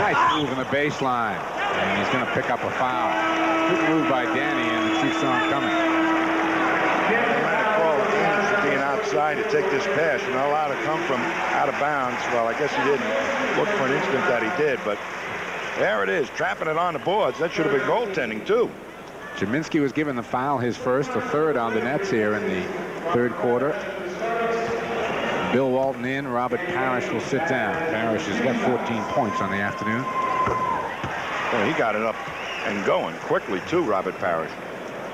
Nice move on the baseline. And he's going to pick up a foul. Good move by Danny, and the Chiefs saw him coming. Being outside to take this pass. You're not allowed to come from out of bounds. Well, I guess he didn't look for an instant that he did, but there it is, trapping it on the boards. That should have been goaltending, too. Jaminski was given the foul, his first, the third on the Nets here in the third quarter. Bill Walton in. Robert Parrish will sit down. Parrish has got 14 points on the afternoon. Well, he got it up and going quickly, too, Robert Parrish.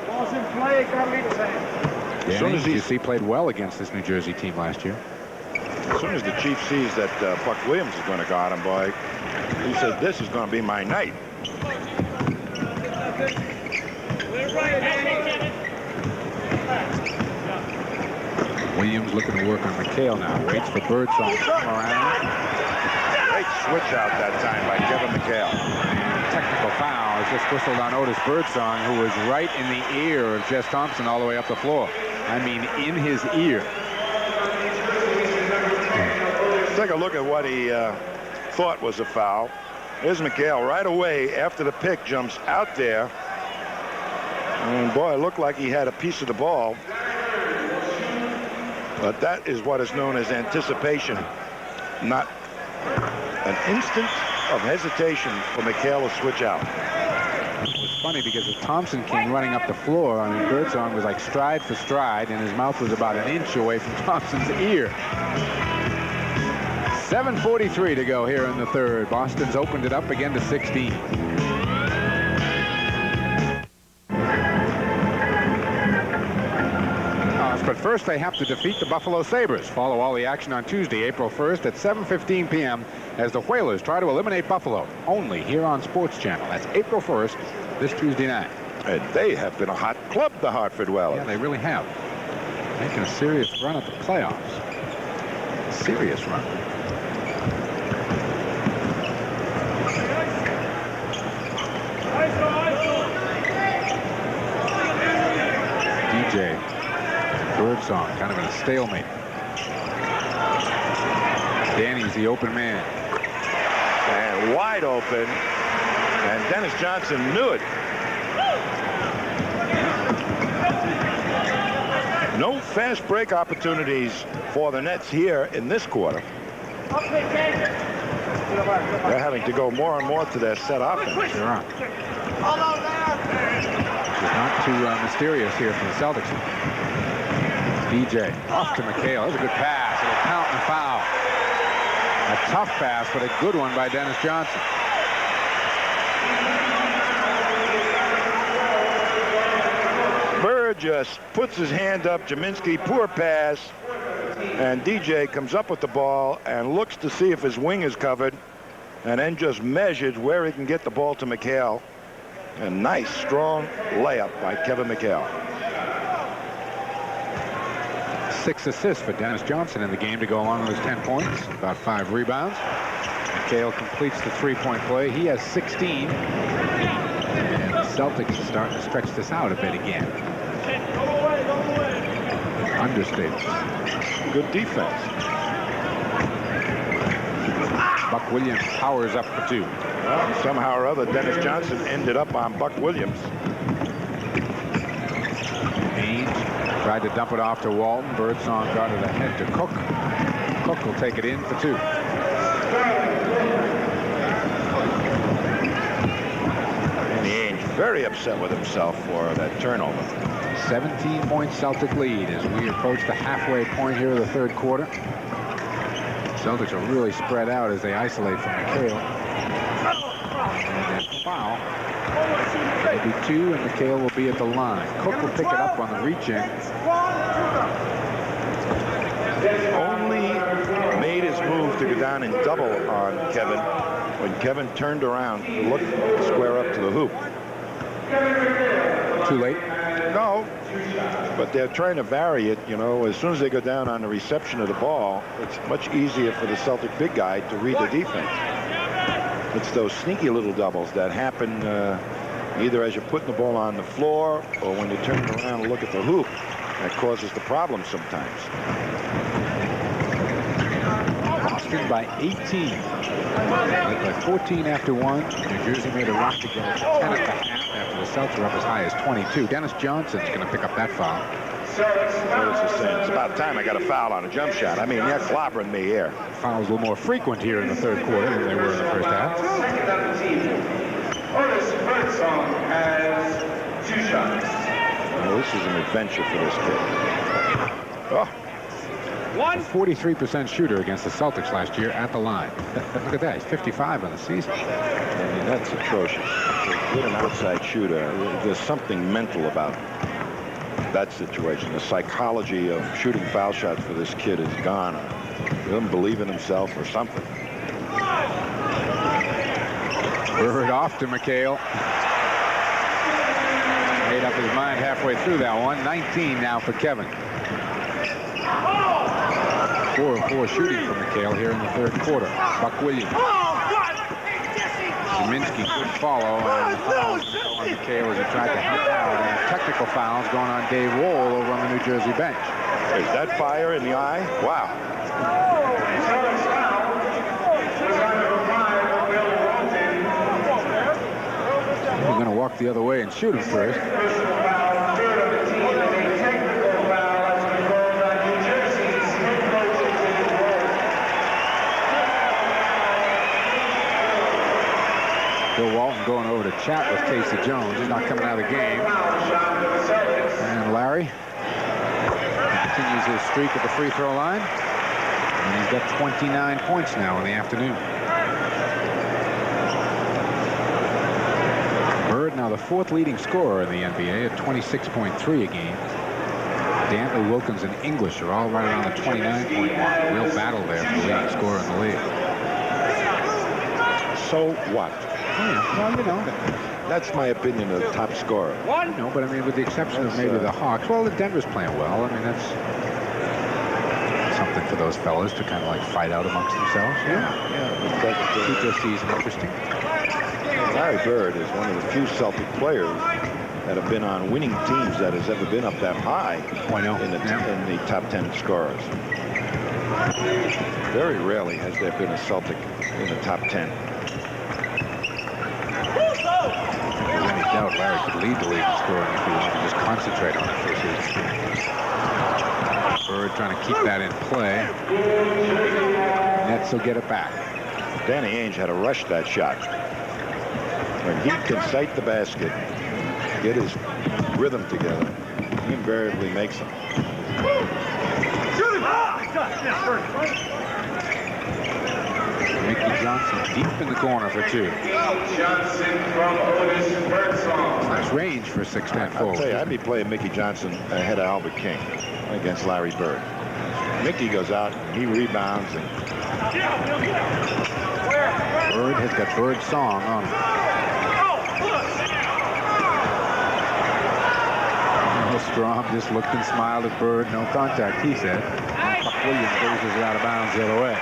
Ball's in play, got to lead the same. As soon as he played well against this New Jersey team last year. As soon as the Chief sees that Buck Williams is going to guard him, boy, he said, this is going to be my night. Williams looking to work on McHale now. Waits for Birdsong to come around. Great switch out that time by Kevin McHale. And technical foul is just whistled on Otis Birdsong, who was right in the ear of Jess Thompson all the way up the floor. I mean, in his ear. Take a look at what he thought was a foul. Here's McHale right away after the pick, jumps out there. And boy, it looked like he had a piece of the ball. But that is what is known as anticipation, not an instant of hesitation for McHale to switch out. It was funny because as Thompson came running up the floor, I mean, Birdsong was like stride for stride, and his mouth was about an inch away from Thompson's ear. 7:43 to go here in the third. Boston's opened it up again to 16. But first they have to defeat the Buffalo Sabres. Follow all the action on Tuesday, April 1st at 7:15 p.m. as the Whalers try to eliminate Buffalo. Only here on Sports Channel. That's April 1st, this Tuesday night. And they have been a hot club, the Hartford Whalers. Yeah, they really have. Making a serious run at the playoffs. Serious run. DJ Birdsong kind of in a stalemate. Danny's the open man. And wide open. And Dennis Johnson knew it. No fast break opportunities for the Nets here in this quarter. They're having to go more and more to their set offense. Sure are. Which is not too mysterious here from the Celtics. DJ off to McHale. That was a good pass. It'll count and foul. A tough pass, but a good one by Dennis Johnson. Bird just puts his hand up. Jaminski, poor pass. And DJ comes up with the ball and looks to see if his wing is covered. And then just measures where he can get the ball to McHale. A nice, strong layup by Kevin McHale. 6 assists for Dennis Johnson in the game to go along with his 10 points. About 5 rebounds. McHale completes the three-point play. He has 16. And the Celtics are starting to stretch this out a bit again. Understatement. Good defense. Buck Williams powers up for 2. Well, somehow or other, Dennis Johnson ended up on Buck Williams. Ainge tried to dump it off to Walton. Birdsong got it ahead to Cook. Cook will take it in for 2. And Ainge very upset with himself for that turnover. 17-point Celtic lead as we approach the halfway point here of the third quarter. Celtics are really spread out as they isolate from McHale. And then foul. Maybe 2, and McHale will be at the line. Cook will pick it up on the reach-in. Only made his move to go down and double on Kevin when Kevin turned around to look square up to the hoop. Too late? No, but they're trying to vary it. You know, as soon as they go down on the reception of the ball, it's much easier for the Celtic big guy to read the defense. It's those sneaky little doubles that happen either as you're putting the ball on the floor or when you turn around and look at the hoop. That causes the problem sometimes. Boston by 18. Led by 14 after 1. New Jersey made a run to get it to 10 at the half after the Celtics were up as high as 22. Dennis Johnson's going to pick up that foul. It's about time I got a foul on a jump shot. I mean, you're clobbering me here. Fouls a little more frequent here in the third quarter than they were in the first half. Otis Birdsong has 2 shots. Well, this is an adventure for this kid. Oh. 43% shooter against the Celtics last year at the line. Look at that. He's 55 on the season. I mean, that's atrocious. With an outside shooter, there's something mental about that situation. The psychology of shooting foul shots for this kid is gone. He doesn't believe in himself or something. Bird off to McHale. his mind halfway through that one. 19 now for Kevin. 4 of 4 shooting from McHale here in the third quarter. Buck Williams. Zeminski could follow, and the fouls on McHale as he tried to help out. And technical fouls going on Dave Wohl over on the New Jersey bench. Is that fire in the eye? Wow. We're going to walk the other way and shoot him first. Bill Walton going over to chat with Casey Jones. He's not coming out of the game. And Larry continues his streak at the free throw line. And he's got 29 points now in the afternoon. Bird now the 4th leading scorer in the NBA at 26.3 a game. Dantley, Wilkins, and English are all right around the 29-point mark. Real battle there for the leading scorer in the league. So what? Yeah, well, you know. That's my opinion of the top scorer. No, but I mean, with the exception of maybe the Hawks. Well, the Denver's playing well. I mean, that's something for those fellas to kind of like fight out amongst themselves. Yeah. Keep their season interesting. Larry Bird is one of the few Celtic players that have been on winning teams that has ever been up that high in the top 10 scorers. Very rarely has there been a Celtic in the top 10. There's any doubt Larry could lead the league in scoring if he wanted to just concentrate on it for a season. Bird trying to keep that in play. Nets will get it back. Danny Ainge had to rush that shot. When he can sight the basket, get his rhythm together, he invariably makes them. Mickey Johnson deep in the corner for 2. Johnson from Otis Birdsong. Nice range for a 6'10" I'll forward. tell you, I'd be playing Mickey Johnson ahead of Albert King against Larry Bird. Mickey goes out, he rebounds, and Bird has got Bird song on him. Strom just looked and smiled at Bird. No contact, he said. And Buck Williams goes it out of bounds the other way.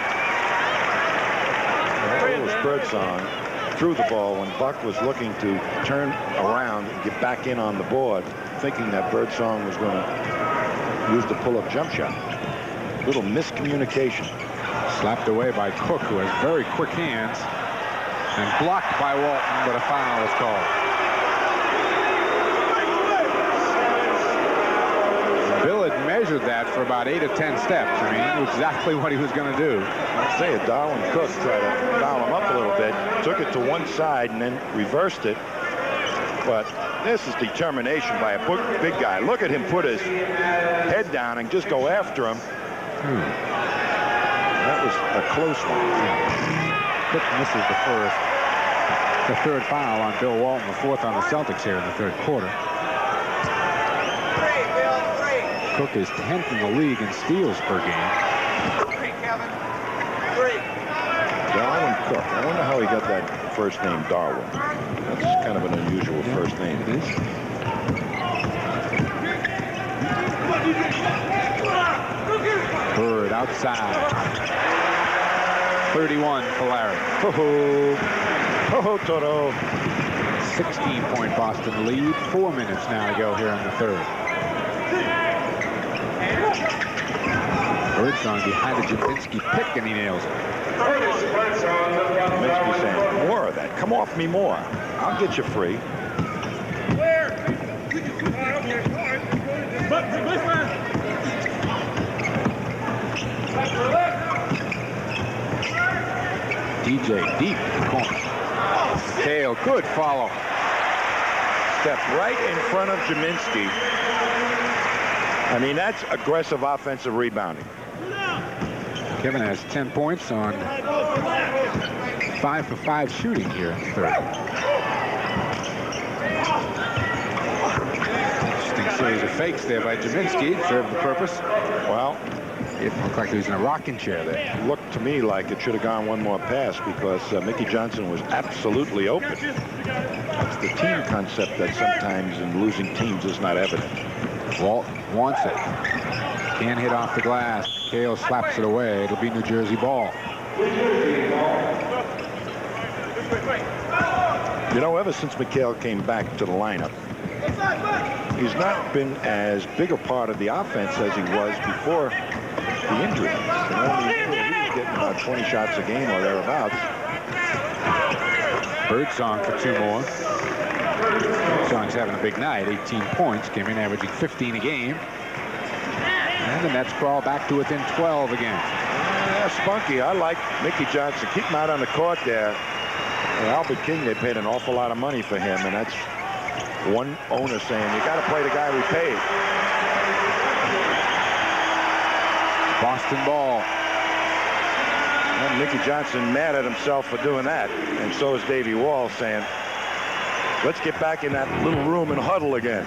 It was Birdsong threw the ball when Buck was looking to turn around and get back in on the board, thinking that Birdsong was going to use the pull-up jump shot. Little miscommunication. Slapped away by Cook, who has very quick hands, and blocked by Walton, but a foul was called. Bill had measured that for about 8 or 10 steps. I mean, he knew exactly what he was going to do. I'll say it, Darwin Cook tried to foul him up a little bit, took it to one side and then reversed it. But this is determination by a big guy. Look at him put his head down and just go after him. That was a close one. Cook misses the third foul on Bill Walton, the 4th on the Celtics here in the third quarter. Cook is 10th in the league in steals per game. Darwin Cook. I wonder how he got that first name, Darwin. That's kind of an unusual first name. It is. Bird outside. 31 for Larry. Oh, Toto. 16-point Boston lead. 4 minutes now to go here in the third. Birdsong behind the Jaminski pick, and he nails it. Jaminski saying, more of that. Come off me more. I'll get you free. DJ deep in the corner. Kale, good follow. Step right in front of Jaminski. I mean, that's aggressive offensive rebounding. Kevin has 10 points on 5 for 5 shooting here in the third. Interesting series of fakes there by Jaminski. Served the purpose. Well, It looked like he was in a rocking chair there. Looked to me like it should have gone one more pass because Mickey Johnson was absolutely open. It's the team concept that sometimes in losing teams is not evident. Walt wants it. Can't hit off the glass. Kale slaps it away. It'll be New Jersey ball. You know, ever since McHale came back to the lineup, he's not been as big a part of the offense as he was before the injury. You know, he was getting about 20 shots a game or thereabouts. Birdsong for 2 more. Birdsong's having a big night. 18 points. Came in averaging 15 a game. And the Nets crawl back to within 12 again. Spunky, I like Mickey Johnson. Keep him out on the court there. And Albert King, they paid an awful lot of money for him, and that's one owner saying, you got to play the guy we paid. Boston ball. And Mickey Johnson mad at himself for doing that, and so is Davey Wall saying, let's get back in that little room and huddle again.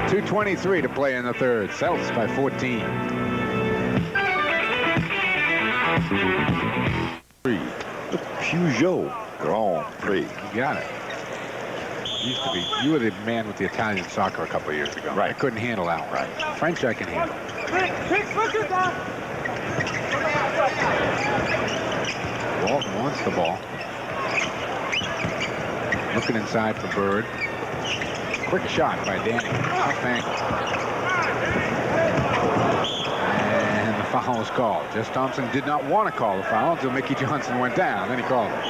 2:23 to play in the third. Celtics by 14. The Peugeot Grand Prix. You got it. Used to be. You were the man with the Italian soccer a couple of years ago. Right. I couldn't handle that. Right. French I can handle. Walton wants the ball. Looking inside for Bird. Quick shot by Danny. Tough angle. And the foul was called. Jess Thompson did not want to call the foul until Mickey Johnson went down. Then he called it.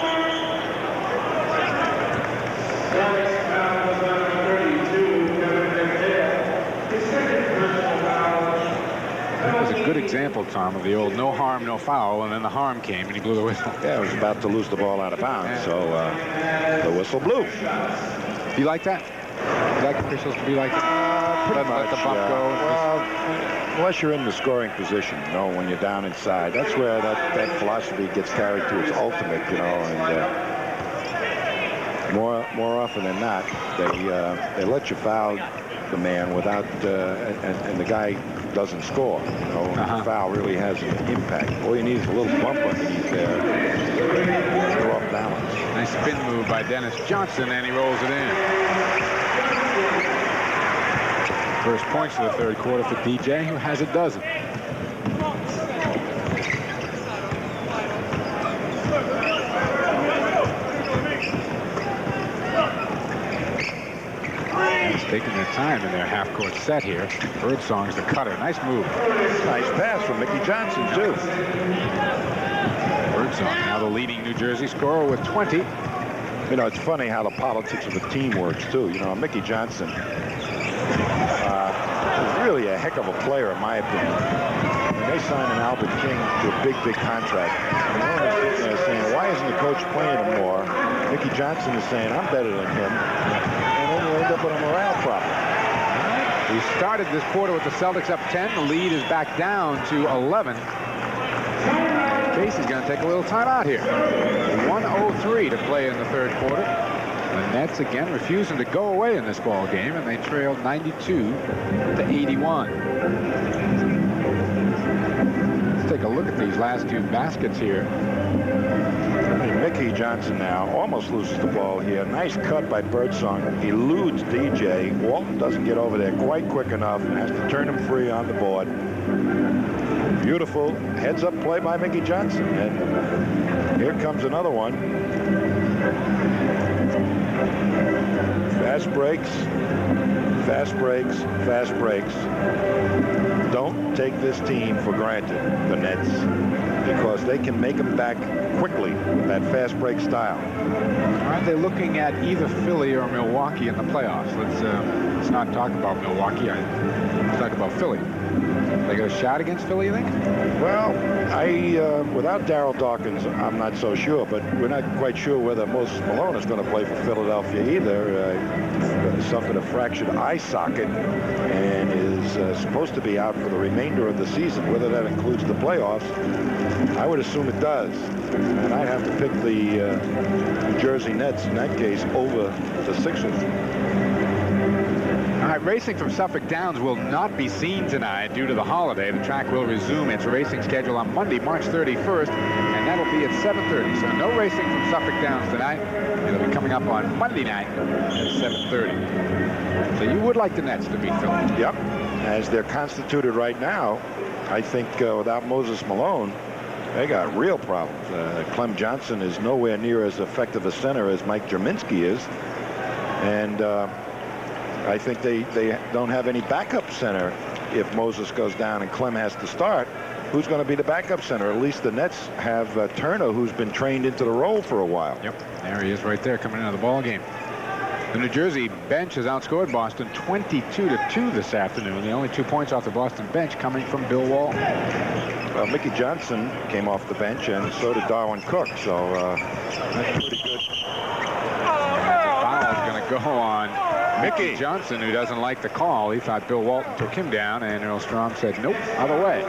That was a good example, Tom, of the old no harm, no foul, and then the harm came and he blew the whistle. Yeah, he was about to lose the ball out of bounds, so the whistle blew. Do you like that? You like officials to be like that? Pretty Let the bump go. Well, unless you're in the scoring position, you know, when you're down inside. That's where that philosophy gets carried to its ultimate, you know, and more often than not, they let you foul the man without, and the guy doesn't score. You know, the foul really has an impact. All you need is a little bump underneath there. You're off balance. Nice spin move by Dennis Johnson, and he rolls it in. First points of the third quarter for DJ, who has a dozen. Taking their time in their half-court set here. Birdsong's the cutter. Nice move. Nice pass from Mickey Johnson, too. Birdsong now the leading New Jersey scorer with 20. You know, it's funny how the politics of a team works, too. You know, Mickey Johnson is really a heck of a player, in my opinion. When they signed an Albert King to a big, big contract, and the owner's sitting there saying, why isn't the coach playing him more? Mickey Johnson is saying, I'm better than him. And then you end up with a morale problem. We started this quarter with the Celtics up 10. The lead is back down to 11. Casey's going to take a little time out here. 1:03 to play in the third quarter. The Nets again refusing to go away in this ball game, and they trailed 92-81. Let's take a look at these last two baskets here. Mickey Johnson now almost loses the ball here. Nice cut by Birdsong. He eludes DJ. Walton doesn't get over there quite quick enough and has to turn him free on the board. Beautiful heads-up play by Mickey Johnson. And here comes another one. Fast breaks, fast breaks, fast breaks. Don't take this team for granted, the Nets, because they can make them back quickly with that fast break style. Aren't they looking at either Philly or Milwaukee in the playoffs? Let's not talk about Milwaukee. Let's talk about Philly. They got a shot against Philly, you think? Well, without Darryl Dawkins, I'm not so sure, but we're not quite sure whether Moses Malone is going to play for Philadelphia either. Suffered a fractured eye socket and is supposed to be out for the remainder of the season. Whether that includes the playoffs, I would assume it does. And I'd have to pick the New Jersey Nets in that case over the Sixers. All right, racing from Suffolk Downs will not be seen tonight due to the holiday. The track will resume its racing schedule on Monday, March 31st, and that'll be at 7:30. So no racing from Suffolk Downs tonight. It'll be coming up on Monday night at 7:30. So you would like the Nets to beat Philly. Yep. As they're constituted right now, I think without Moses Malone, they got real problems. Clem Johnson is nowhere near as effective a center as Mike Jerminski is. And I think they don't have any backup center if Moses goes down and Clem has to start. Who's going to be the backup center? At least the Nets have Turner, who's been trained into the role for a while. Yep, there he is right there coming into the ball game. The New Jersey bench has outscored Boston 22-2 this afternoon. The only 2 points off the Boston bench coming from Bill Walton. Well, Mickey Johnson came off the bench, and so did Darwin Cook. So that's pretty good. Foul is going to go on Mickey Johnson, who doesn't like the call. He thought Bill Walton took him down, and Earl Strong said, nope, other way.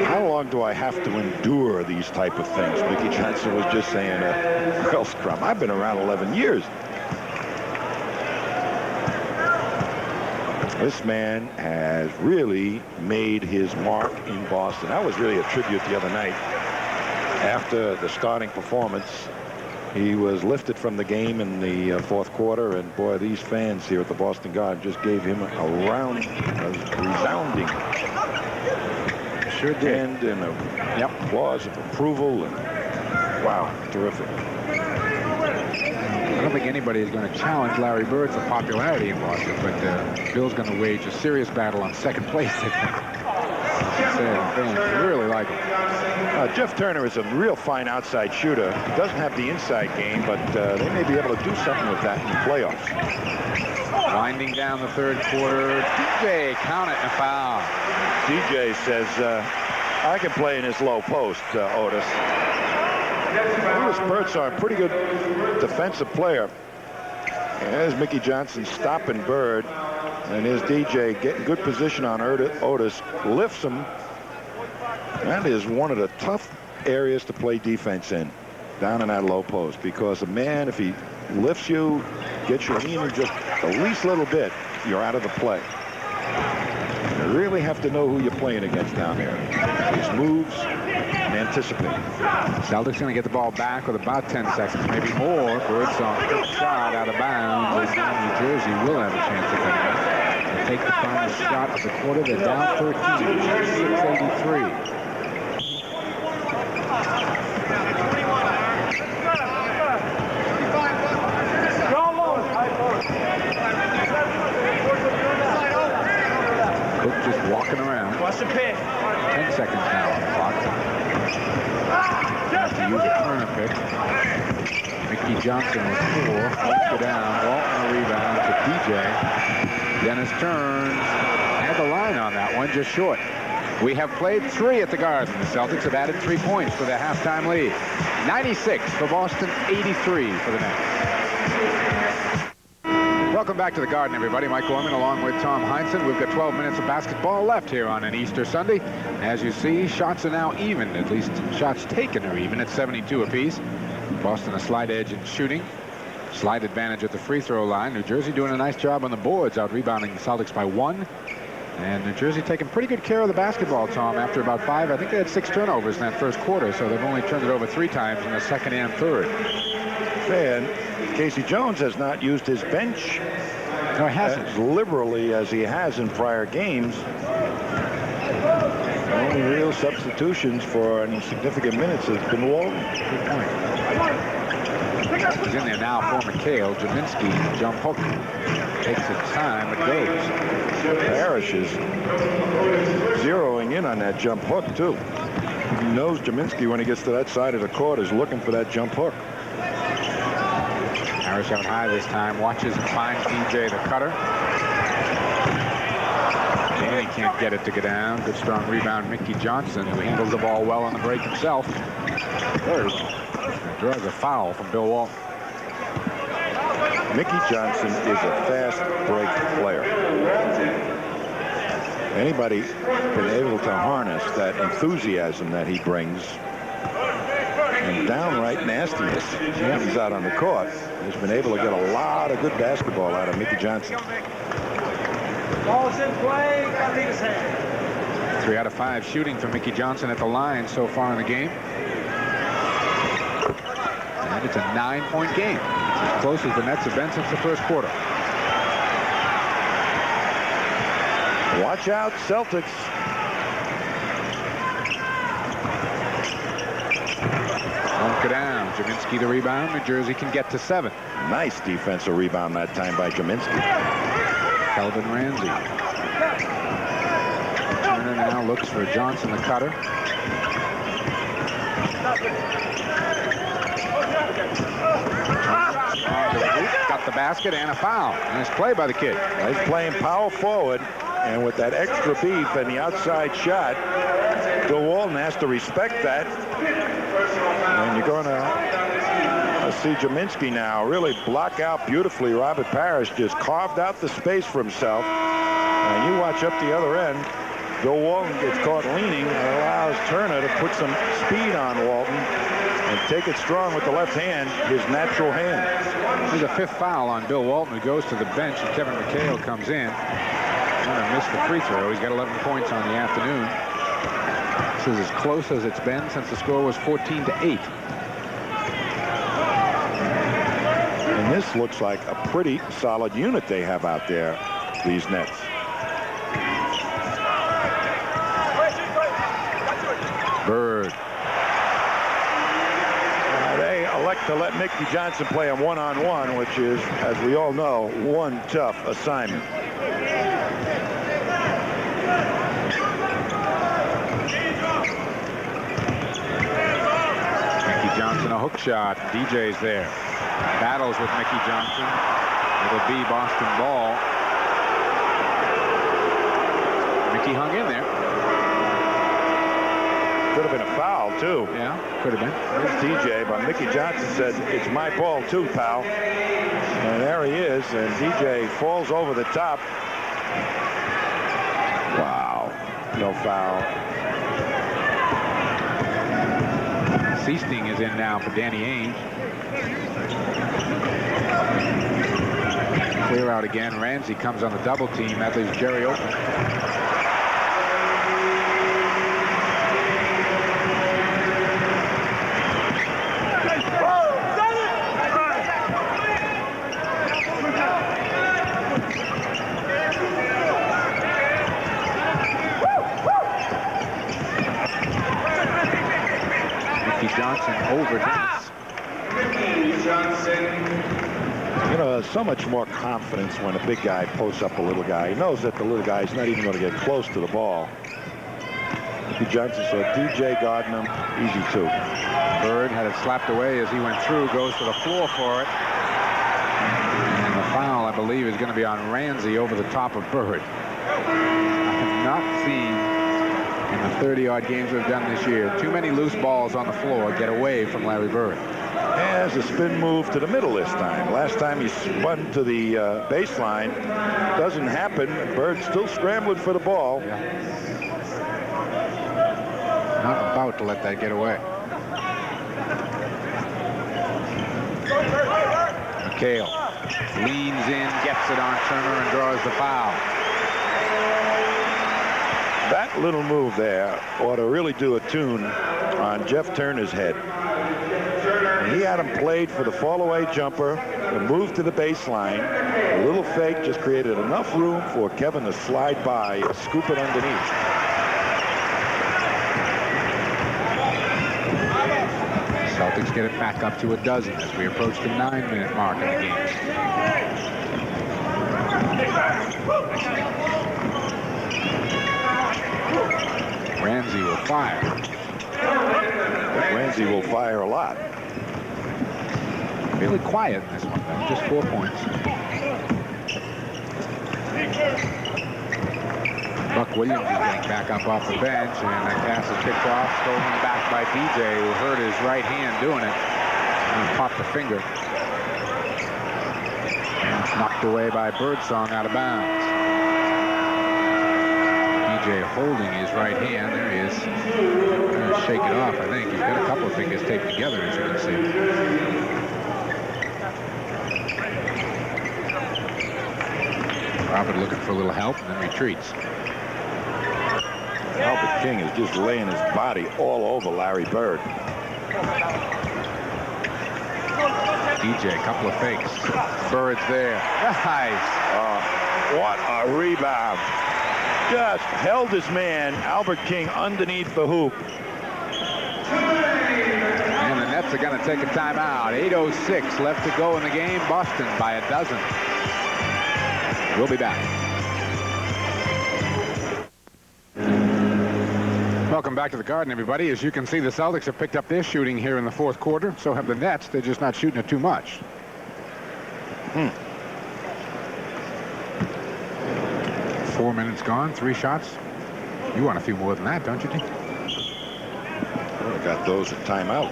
How long do I have to endure these type of things? Mickey Johnson was just saying, Earl Strong, I've been around 11 years. This man has really made his mark in Boston. That was really a tribute the other night. After the starting performance, he was lifted from the game in the fourth quarter, and boy, these fans here at the Boston Garden just gave him a resounding sure did. and applause of approval. And wow, terrific. I don't think anybody is going to challenge Larry Bird for popularity in Boston, but Bill's going to wage a serious battle on second place. Fans really like him. Jeff Turner is a real fine outside shooter. He doesn't have the inside game, but they may be able to do something with that in the playoffs. Winding down the third quarter, DJ count it and a foul. DJ says, I can play in his low post, Otis. Otis Birdsong, a pretty good defensive player. And there's Mickey Johnson stopping Bird. And here's DJ getting good position on Otis. Lifts him. That is one of the tough areas to play defense in, down in that low post. Because a man, if he lifts you, gets you in just the least little bit, you're out of the play. You really have to know who you're playing against down there. His moves and anticipate. Celtics going to get the ball back with about 10 seconds, maybe more. Birdsong, good shot out of bounds. And New Jersey will have a chance at that. They'll take the final shot of the quarter. They're down 13, 6:83. Cook just walking around. 10 seconds now on the clock. Have to use a corner pick. Mickey Johnson with 4. Walks it down. Walton a rebound to DJ. Dennis turns. Had the line on that one, just short. We have played 3 at the Garden. The Celtics have added 3 points for their halftime lead. 96 for Boston, 83 for the Nets. Welcome back to the Garden, everybody. Mike Gorman along with Tom Heinsohn. We've got 12 minutes of basketball left here on an Easter Sunday. As you see, shots are now even. At least shots taken are even at 72 apiece. Boston a slight edge in shooting. Slight advantage at the free throw line. New Jersey doing a nice job on the boards, out rebounding the Celtics by 1. And New Jersey taking pretty good care of the basketball, Tom, after about 5. I think they had 6 turnovers in that first quarter, so they've only turned it over 3 times in the second and third. And Casey Jones has not used his bench No, he hasn't. as liberally as he has in prior games. The only real substitutions for any significant minutes has been Walton. Good point. He's in there now for McHale. Jerminski, jump hook. Takes its time, it goes. Parrish is zeroing in on that jump hook, too. He knows Jerminski, when he gets to that side of the court, is looking for that jump hook. Parrish out high this time. Watches and finds DJ the cutter. Danny can't get it to go down. Good strong rebound, Mickey Johnson, who handles the ball well on the break himself. Very well. Draws a foul from Bill Walton. Mickey Johnson is a fast break player. Anybody been able to harness that enthusiasm that he brings and downright nastiness. He's out on the court. He's been able to get a lot of good basketball out of Mickey Johnson. Ball's in play. Got to lead his hand. 3 out of 5 shooting for Mickey Johnson at the line so far in the game. And it's a 9-point game. It's as close as the Nets have been since the first quarter. Watch out, Celtics. Won't go down. Jaminski the rebound. New Jersey can get to 7. Nice defensive rebound that time by Jaminski. Kelvin Ramsey. Turner now looks for Johnson, the cutter. Got the basket and a foul. Nice play by the kid. He's playing power forward, and with that extra beef and the outside shot, Bill Walton has to respect that. And you're going to see Jaminski now really block out beautifully. Robert Parrish just carved out the space for himself. And you watch up the other end. Bill Walton gets caught leaning and allows Turner to put some speed on Walton and take it strong with the left hand, his natural hand. There's a 5th foul on Bill Walton, who goes to the bench, and Kevin McHale comes in. Turner missed the free throw. He's got 11 points on the afternoon. This is as close as it's been since the score was 14-8. And this looks like a pretty solid unit they have out there, these Nets. Bird. They elect to let Mickey Johnson play him one-on-one, which is, as we all know, one tough assignment. Mickey Johnson, a hook shot. DJ's there. Battles with Mickey Johnson. It'll be Boston ball. Mickey hung in there. Could have been a foul, too. Yeah, could have been. It's DJ, but Mickey Johnson said, "It's my ball, too, pal." And there he is, and DJ falls over the top. Wow. No foul. Seasting is in now for Danny Ainge. Clear out again. Ramsey comes on the double team. That leaves Jerry open. Johnson over Dennis. You know, there's so much more confidence when a big guy posts up a little guy. He knows that the little guy's not even going to get close to the ball. Mickey Johnson saw DJ guarding him. Easy, too. Bird had it slapped away as he went through. Goes to the floor for it. And the foul, I believe, is going to be on Ramsey over the top of Bird. I have not seen, in the 30-odd games we've done this year, too many loose balls on the floor get away from Larry Bird. Has a spin move to the middle this time. Last time he spun to the baseline. Doesn't happen. Bird's still scrambling for the ball. Yeah. Not about to let that get away. McHale leans in, gets it on Turner, and draws the foul. That little move there ought to really do a tune on Jeff Turner's head. And he had him played for the fall-away jumper, the move to the baseline. A little fake just created enough room for Kevin to slide by and scoop it underneath. Celtics get it back up to a dozen as we approach the 9-minute mark in the game. Ramsey will fire. Ramsey will fire a lot. Really quiet in this one, though. Just 4 points. Buck Williams is getting back up off the bench, and that pass is picked off, stolen back by DJ, who hurt his right hand doing it, and popped the finger. And it's knocked away by Birdsong out of bounds. DJ holding his right hand. There he is. Trying to shake it off, I think. He's got a couple of fingers taped together, as you can see. Robert looking for a little help and then retreats. Albert King is just laying his body all over Larry Bird. DJ, a couple of fakes. Bird's there. Nice. What a rebound. Just held his man, Albert King, underneath the hoop. And the Nets are going to take a timeout. 8:06 left to go in the game. Boston by a dozen. We'll be back. Welcome back to the Garden, everybody. As you can see, the Celtics have picked up their shooting here in the fourth quarter. So have the Nets. They're just not shooting it too much. 4 minutes gone, 3 shots. You want a few more than that, don't you, Dick? Well, I got those at timeout.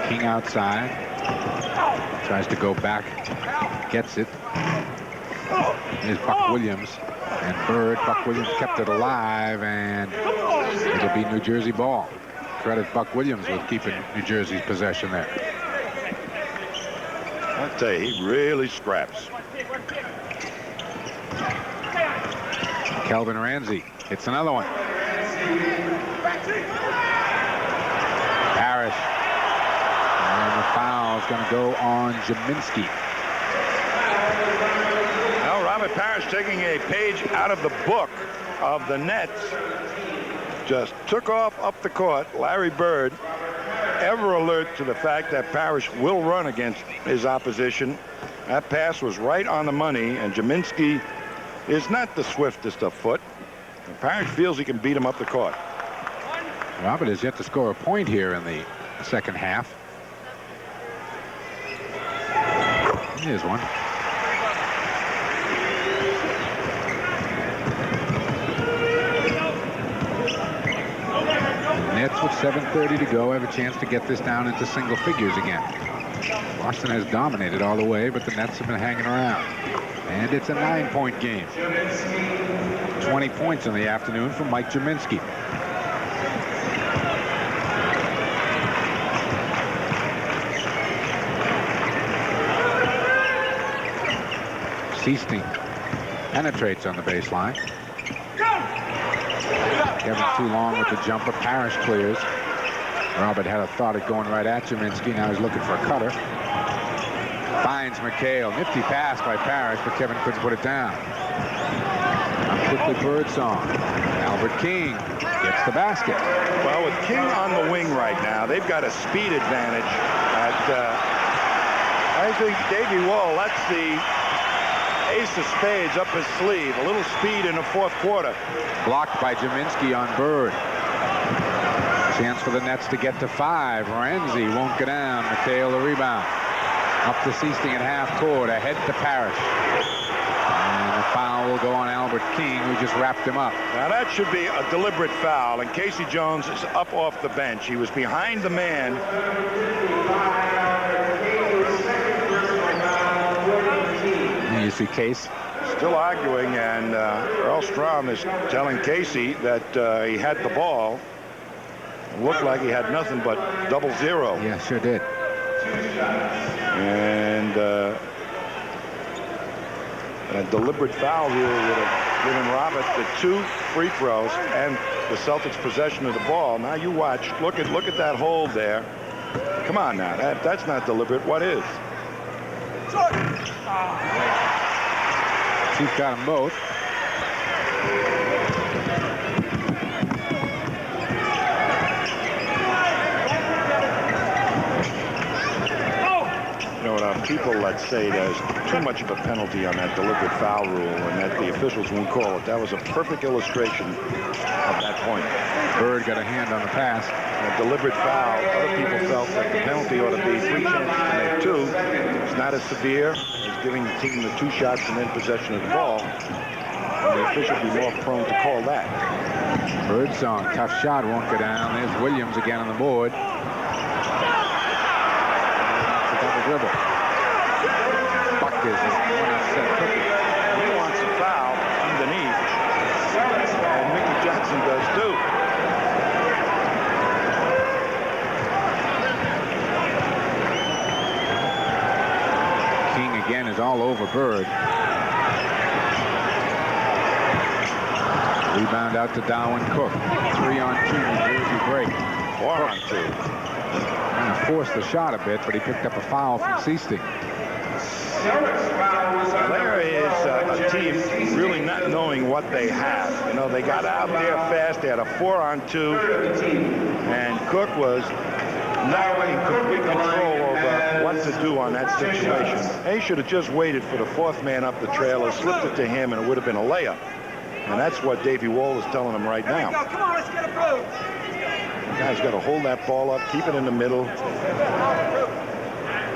King outside. Tries to go back. Gets it. Here's Buck Williams. And Bird. Buck Williams kept it alive, and it'll be New Jersey ball. Credit Buck Williams with keeping New Jersey's possession there. I'll tell you, he really scraps. Kelvin Ramsey hits another one. Parrish. And the foul is going to go on Jaminski. Now, Robert Parrish, taking a page out of the book of the Nets, just took off up the court. Larry Bird, ever alert to the fact that Parrish will run against his opposition. That pass was right on the money, and Jaminski is not the swiftest of foot. And Parrish feels he can beat him up the court. Robert has yet to score a point here in the second half. Here's one. Nets with 7:30 to go have a chance to get this down into single figures again. Boston has dominated all the way, but the Nets have been hanging around. And it's a 9-point game. 20 points in the afternoon from Mike Jaminski. Seasting penetrates on the baseline. Kevin too long with the jumper. Parrish clears. Robert had a thought of going right at Jaminski. Now he's looking for a cutter. Finds McHale. Nifty pass by Parrish, but Kevin couldn't put it down. Now quickly Birdsong. Albert King gets the basket. Well, with King on the wing right now, they've got a speed advantage. I think Davey Wall, that's the ace of spades up his sleeve. A little speed in the fourth quarter. Blocked by Jaminski on Bird. Chance for the Nets to get to 5. Ramsey won't go down. McHale the rebound. Up to Seasting at half court. Ahead to Parrish. And the foul will go on Albert King, who just wrapped him up. Now that should be a deliberate foul, and Casey Jones is up off the bench. He was behind the man. You see Case still arguing, and Earl Strom is telling Casey that he had the ball. It looked like he had nothing but 0-0. Yeah, sure did. And a deliberate foul here would have given Robert the 2 free throws and the Celtics possession of the ball. Now you watch. Look at that hold there. Come on now. That's not deliberate. What is? Chief got them both. You know, people that say there's too much of a penalty on that deliberate foul rule and that the officials won't call it. That was a perfect illustration of that point. Bird got a hand on the pass. A deliberate foul. Other people felt that the penalty ought to be 3 chances to make 2. It's not as severe as giving the team the 2 shots and then possession of the ball. And the official will be more prone to call that. Birdsong, tough shot, won't go down. There's Williams again on the board. That's a double dribble. is all over Bird. Rebound out to Darwin Cook. 3-on-2 New Jersey break. 4-on-2. Kind of forced the shot a bit, but he picked up a foul from Seasting. Larry is a team really not knowing what they have. You know, they got out there fast. They had a 4-on-2, and Cook was not in complete control over what to do on that situation. They should have just waited for the fourth man up the trailer, slipped it to him, and it would have been a layup. And that's what Davey Wall is telling him right now. Come on, let's get approved. The guy's got to hold that ball up, keep it in the middle.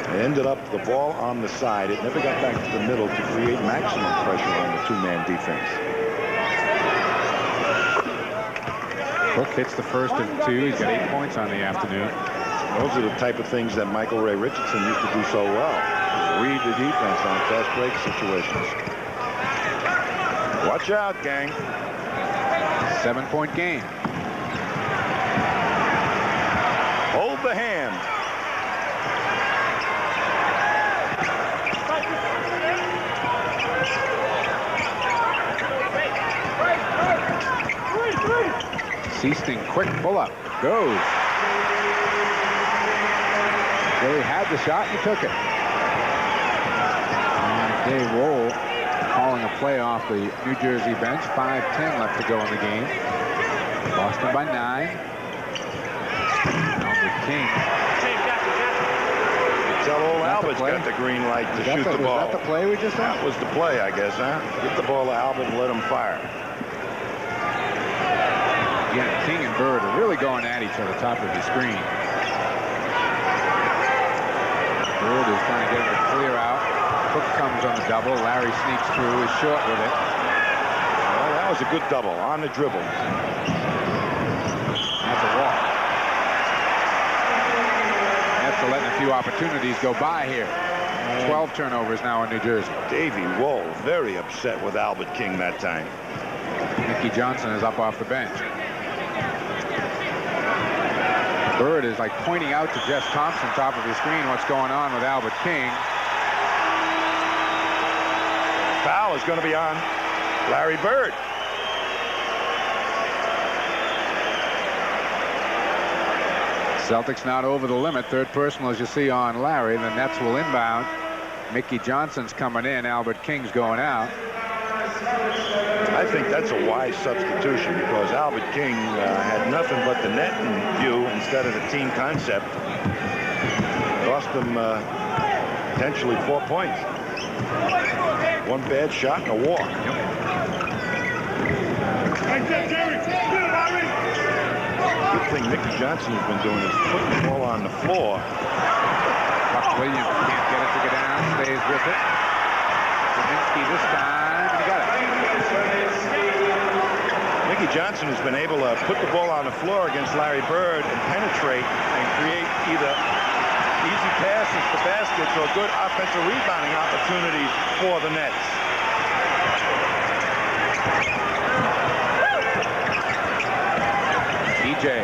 It ended up the ball on the side. It never got back to the middle to create maximum pressure on the two-man defense. Cook hits the first of 2. He's got 8 points on the afternoon. Those are the type of things that Michael Ray Richardson used to do so well. Read the defense on fast break situations. Watch out, gang. 7-point game. Hold the hand. Seasting quick pull-up. Goes. They had the shot and took it. And Dave Wohl calling a play off the New Jersey bench. 5:10 left to go in the game. Boston by 9. Albert King. Tell old Albert's got the green light to shoot the ball. Was that the play we just had? That was the play, I guess, huh? Get the ball to Albert and let him fire. Again, King and Bird are really going at each other top of the screen. Bird is trying to get him to clear out. Cook comes on the double. Larry sneaks through, is short with it. Well, that was a good double on the dribble. That's a walk. After letting a few opportunities go by here. 12 turnovers now in New Jersey. Davey Wohl very upset with Albert King that time. Mickey Johnson is up off the bench. Bird is like pointing out to Jess Thompson, top of his screen, what's going on with Albert King. Foul is going to be on Larry Bird. Celtics not over the limit. Third personal, as you see on Larry. The Nets will inbound. Mickey Johnson's coming in. Albert King's going out. I think that's a wise substitution because Albert King had nothing but the net in view instead of the team concept. Cost him potentially 4 points. One bad shot and a walk. Good thing Mickey Johnson has been doing is putting the ball on the floor. Buck Williams can't get it to go down. Stays with it. Kaminsky this time. He got it. Mickey Johnson has been able to put the ball on the floor against Larry Bird and penetrate and create either easy passes to baskets or good offensive rebounding opportunities for the Nets. DJ.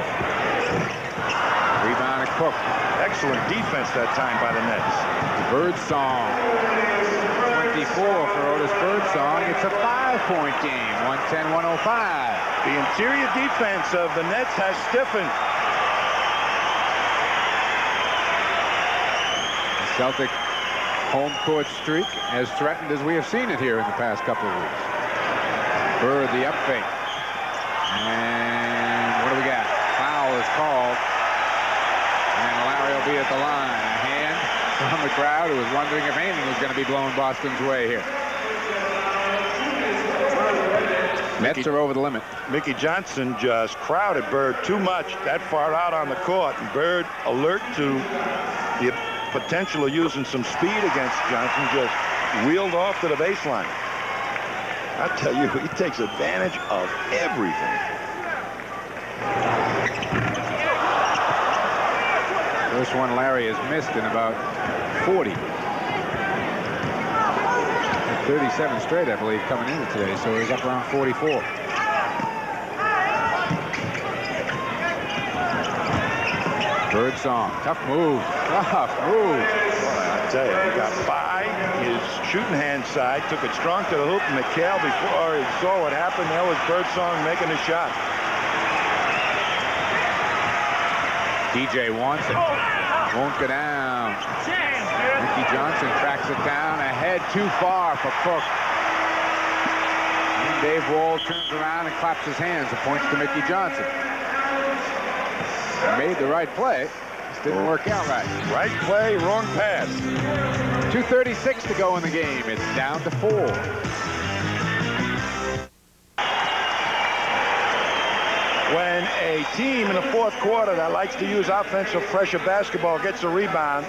Rebound to Cook. Excellent defense that time by the Nets. Bird song. 24 for Otis Birdsong. It's a 5-point game. 110-105. The interior defense of the Nets has stiffened. The Celtic home court streak as threatened as we have seen it here in the past couple of weeks. Bird the up fake. And what do we got? Foul is called. And Larry will be at the line. Hand from the crowd who was wondering if anything was going to be blown Boston's way here. Nets are over the limit. Mickey Johnson just crowded Bird too much that far out on the court. And Bird, alert to the potential of using some speed against Johnson, just wheeled off to the baseline. I tell you, he takes advantage of everything. First one Larry has missed in about 40. 37 straight, I believe, coming into today, so he's up around 44. Bird song. Tough move. Tough move. Tell you, he got by his shooting hand side, took it strong to the hoop, and McHale, before he saw what happened, there was Birdsong making a shot. DJ wants it. Won't go down. Mickey Johnson tracks it down. Ahead too far for Cook. And Dave Wall turns around and claps his hands and points to Mickey Johnson. He made the right play. Just didn't work out right. Right play, wrong pass. 2:36 to go in the game. It's down to 4. When a team in the fourth quarter that likes to use offensive pressure basketball gets a rebound,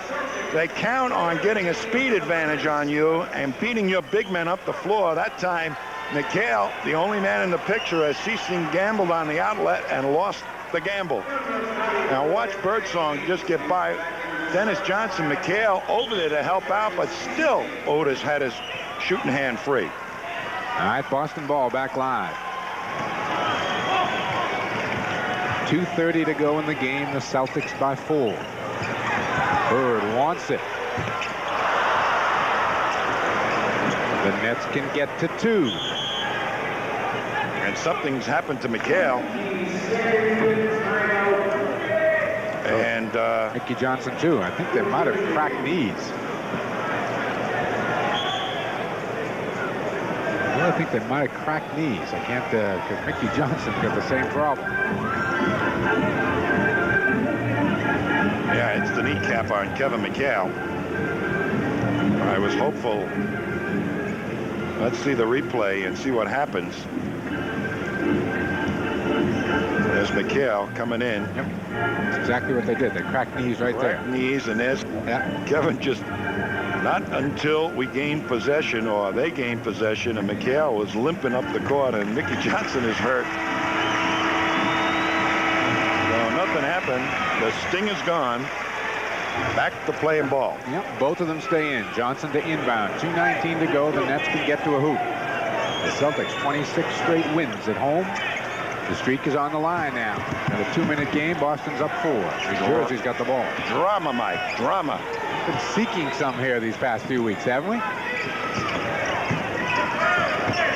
they count on getting a speed advantage on you and beating your big men up the floor. That time, McHale, the only man in the picture, has ceasing gambled on the outlet and lost the gamble. Now watch Birdsong just get by Dennis Johnson. McHale over there to help out, but still Otis had his shooting hand free. All right, Boston ball back live. 2:30 to go in the game. The Celtics by 4. Bird wants it. The Nets can get to 2. And something's happened to McHale. And Mickey Johnson too. I think they might have cracked knees. I think they might have cracked knees. I can't, because Mickey Johnson got the same problem. yeah, it's the kneecap on Kevin McHale. I was hopeful. Let's see the replay and see what happens. There's McHale coming in. Yep. That's exactly what they did. They cracked knees right there. Knees, and there's Kevin just not until we gained possession, or they gained possession, and McHale was limping up the court, and Mickey Johnson is hurt. Well, nothing happened. The sting is gone. Back to playing ball. Yep, both of them stay in. Johnson to inbound. 2:19 to go. The Nets can get to a hoop. The Celtics 26 straight wins at home. The streak is on the line now. In a 2-minute game, Boston's up 4. New Jersey's got the ball. Drama, Mike. Drama. Been seeking some here these past few weeks, haven't we?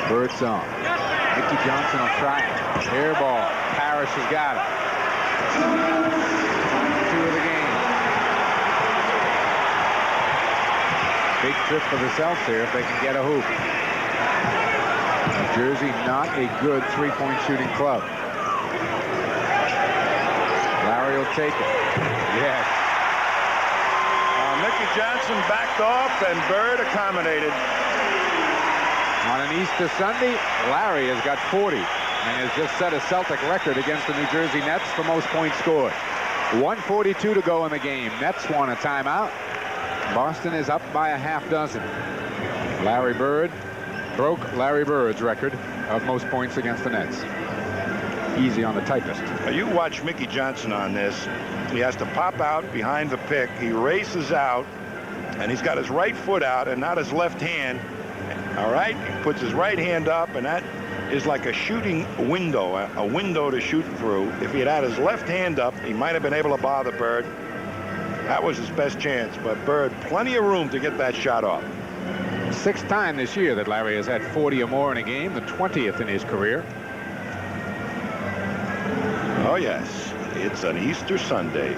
Birdsong. Mickey Johnson will try it. Air ball. Parrish has got it. 2 of the game. Big trip for the Celtics here if they can get a hoop. New Jersey not a good three-point shooting club. Larry will take it. Yes. Mickey Johnson backed off, and Bird accommodated. On an Easter Sunday, Larry has got 40 and has just set a Celtic record against the New Jersey Nets for most points scored. 1:42 to go in the game. Nets want a timeout. Boston is up by a half dozen. Larry Bird broke Larry Bird's record of most points against the Nets. Easy on the typist. You watch Mickey Johnson on this. He has to pop out behind the pick. He races out, and he's got his right foot out and not his left hand. All right? He puts his right hand up, and that is like a shooting window, a window to shoot through. If he had had his left hand up, he might have been able to bother Bird. That was his best chance, but Bird, plenty of room to get that shot off. 6th time this year that Larry has had 40 or more in a game, the 20th in his career. Oh, yes. It's an Easter Sunday.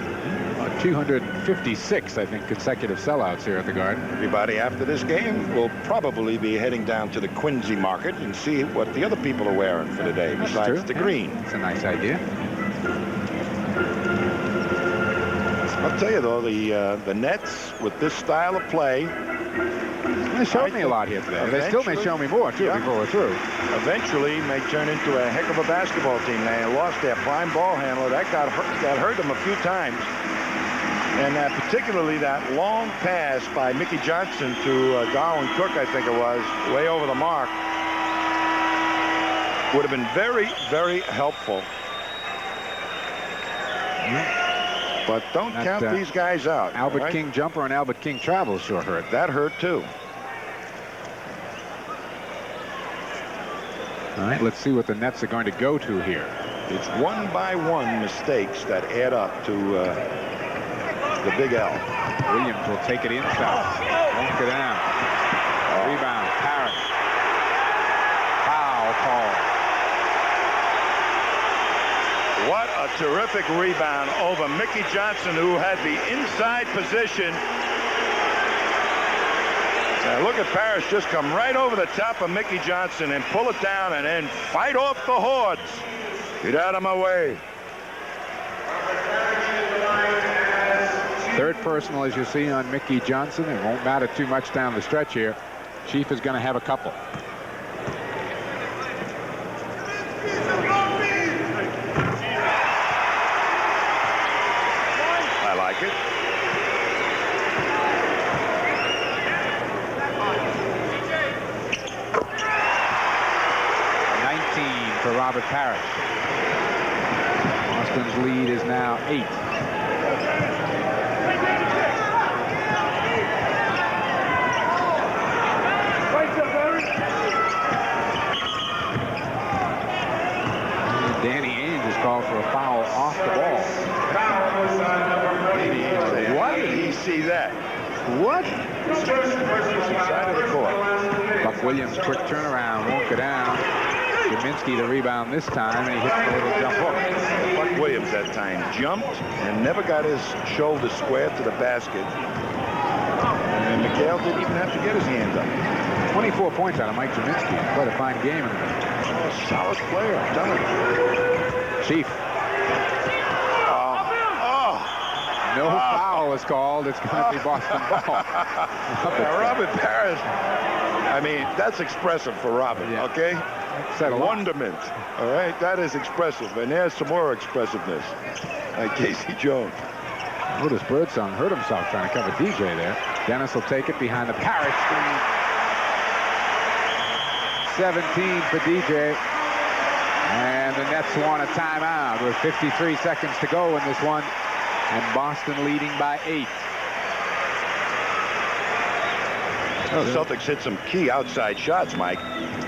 256, I think, consecutive sellouts here at the Garden. Everybody after this game will probably be heading down to the Quincy market and see what the other people are wearing for the day besides the green. It's a nice idea. I'll tell you, though, the Nets, with this style of play, they showed me a lot here today. They still may show me more, too, before we're through. Eventually may turn into a heck of a basketball team. They lost their prime ball handler. That hurt them a few times. And particularly that long pass by Mickey Johnson to Darwin Cook, I think it was, way over the mark, would have been very, very helpful. But don't count these guys out. Albert King jumper and Albert King travel sure hurt. That hurt, too. All right, let's see what the Nets are going to go to here. It's one-by-one mistakes that add up to the big L. Williams will take it inside. Won't go down. Rebound. Parrish. Foul call. What a terrific rebound over Mickey Johnson, who had the inside position. Now look at Parrish just come right over the top of Mickey Johnson and pull it down and then fight off the hordes. Get out of my way. Third personal, as you see, on Mickey Johnson. It won't matter too much down the stretch here. Chief is going to have a couple. I like it. For Robert Parrish. Boston's lead is now 8. Danny Ainge is called for a foul off the ball. What did he see that? What? Side of the court. Buck Williams, quick turnaround, won't go down. Kaminsky the rebound this time, and he hits the little jump hook. Buck Williams that time jumped and never got his shoulder square to the basket. And McHale didn't even have to get his hand up. 24 points out of Mike Kaminsky. Quite a fine game. Solid player, I'm telling you. Chief. No foul is called. It's going to be Boston ball. Robert Parrish. I mean, that's expressive for Robert, yeah. Okay? Wonderment. All right, that is expressive. And there's some more expressiveness. Like Casey Jones. Otis Birdsong hurt himself trying to cover DJ there. Dennis will take it behind the Parrish screen. 17 for DJ. And the Nets want a timeout with 53 seconds to go in this one. And Boston leading by 8. The Celtics hit some key outside shots, Mike.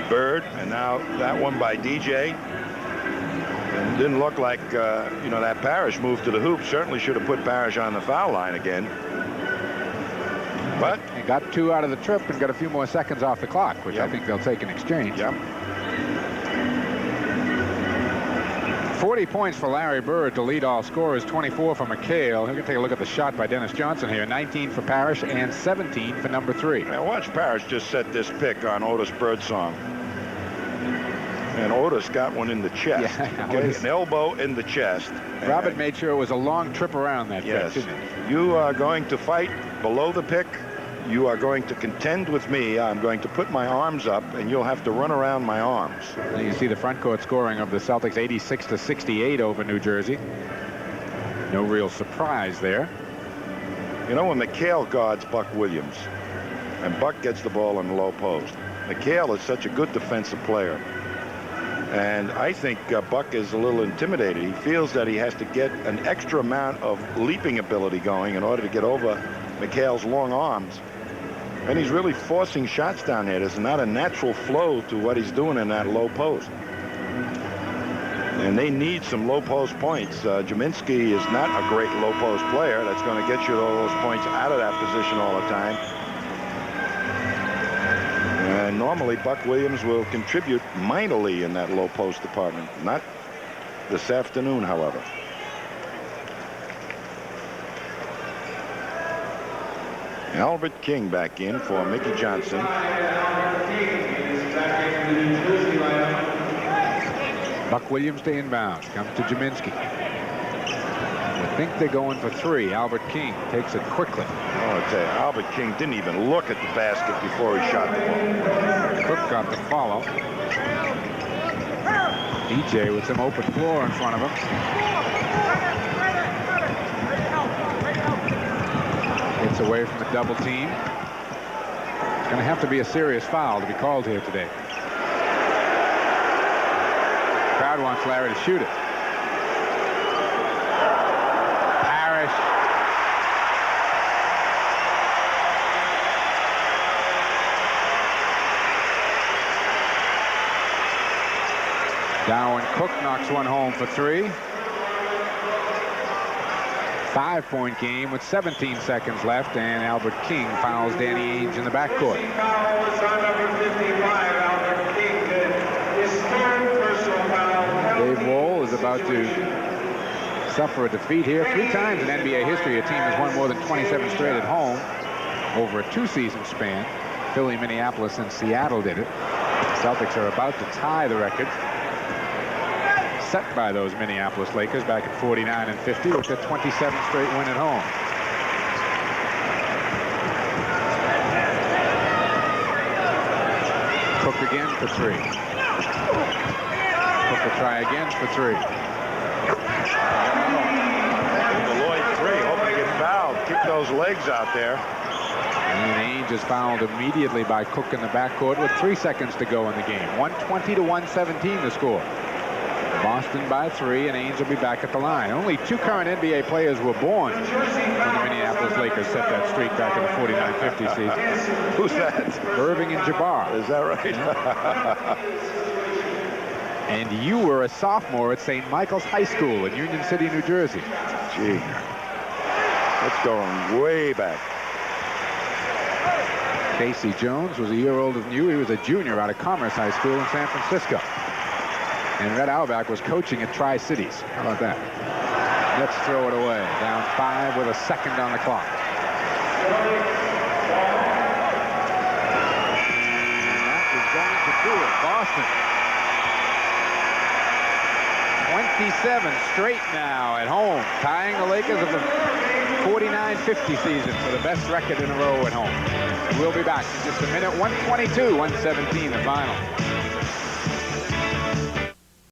Bird, and now that one by DJ. And didn't look like, you know, that Parrish move to the hoop. Certainly should have put Parrish on the foul line again. But he got 2 out of the trip and got a few more seconds off the clock, which I think they'll take in exchange. Yep. 40 points for Larry Bird to lead all scorers, 24 for McHale. We're going to take a look at the shot by Dennis Johnson here. 19 for Parrish and 17 for number 3. Now watch Parrish just set this pick on Otis Birdsong. And Otis got one in the chest. Yeah, okay? An elbow in the chest. Robert made sure it was a long trip around that yes. pitch, isn't it? You are going to fight below the pick. You are going to contend with me. I'm going to put my arms up, and you'll have to run around my arms. Now you see the front court scoring of the Celtics, 86-68 over New Jersey. No real surprise there. You know, when McHale guards Buck Williams, and Buck gets the ball in the low post, McHale is such a good defensive player. And I think Buck is a little intimidated. He feels that he has to get an extra amount of leaping ability going in order to get over McHale's long arms. And he's really forcing shots down there. There's not a natural flow to what he's doing in that low post. And they need some low post points. Jaminski is not a great low post player that's going to get you those points out of that position all the time. And normally Buck Williams will contribute minorly in that low post department. Not this afternoon, however. Albert King back in for Mickey Johnson. Buck Williams to inbound. Comes to Jaminski. I think they're going for 3. Albert King takes it quickly. Oh, I tell you, Albert King didn't even look at the basket before he shot the ball. Cook got the follow. DJ with some open floor in front of him. Gets away from the double team. It's going to have to be a serious foul to be called here today. The crowd wants Larry to shoot it. Parrish. Darwin Cook knocks one home for 3. 5-point game with 17 seconds left, and Albert King fouls Danny Ainge in the backcourt. Foul is on number 55, Albert King. His third personal foul. Dave Wohl is about to suffer a defeat here. 3 times in NBA history, a team has won more than 27 straight at home over a 2-season span. Philly, Minneapolis, and Seattle did it. Celtics are about to tie the record set by those Minneapolis Lakers back in 49 and 50 with their 27th straight win at home. Cook again for 3. Cook will try again for 3. Lloyd 3, hoping to get fouled. Kick those legs out there. And Ainge is fouled immediately by Cook in the backcourt with 3 seconds to go in the game. 120 to 117 the score. Boston by 3, and Ainge will be back at the line. Only 2 current NBA players were born when the Minneapolis Lakers set that streak back in the 49-50 season. Who's that? Irving and Jabbar. Is that right? And you were a sophomore at St. Michael's High School in Union City, New Jersey. Gee, that's going way back. Casey Jones was a year older than you. He was a junior out of Commerce High School in San Francisco. And Red Auerbach was coaching at Tri-Cities. How about that? Let's throw it away. Down 5 with a second on the clock. And that is going to do it. Boston. 27 straight now at home, tying the Lakers of the 49-50 season for the best record in a row at home. We'll be back in just a minute. 122-117 the final.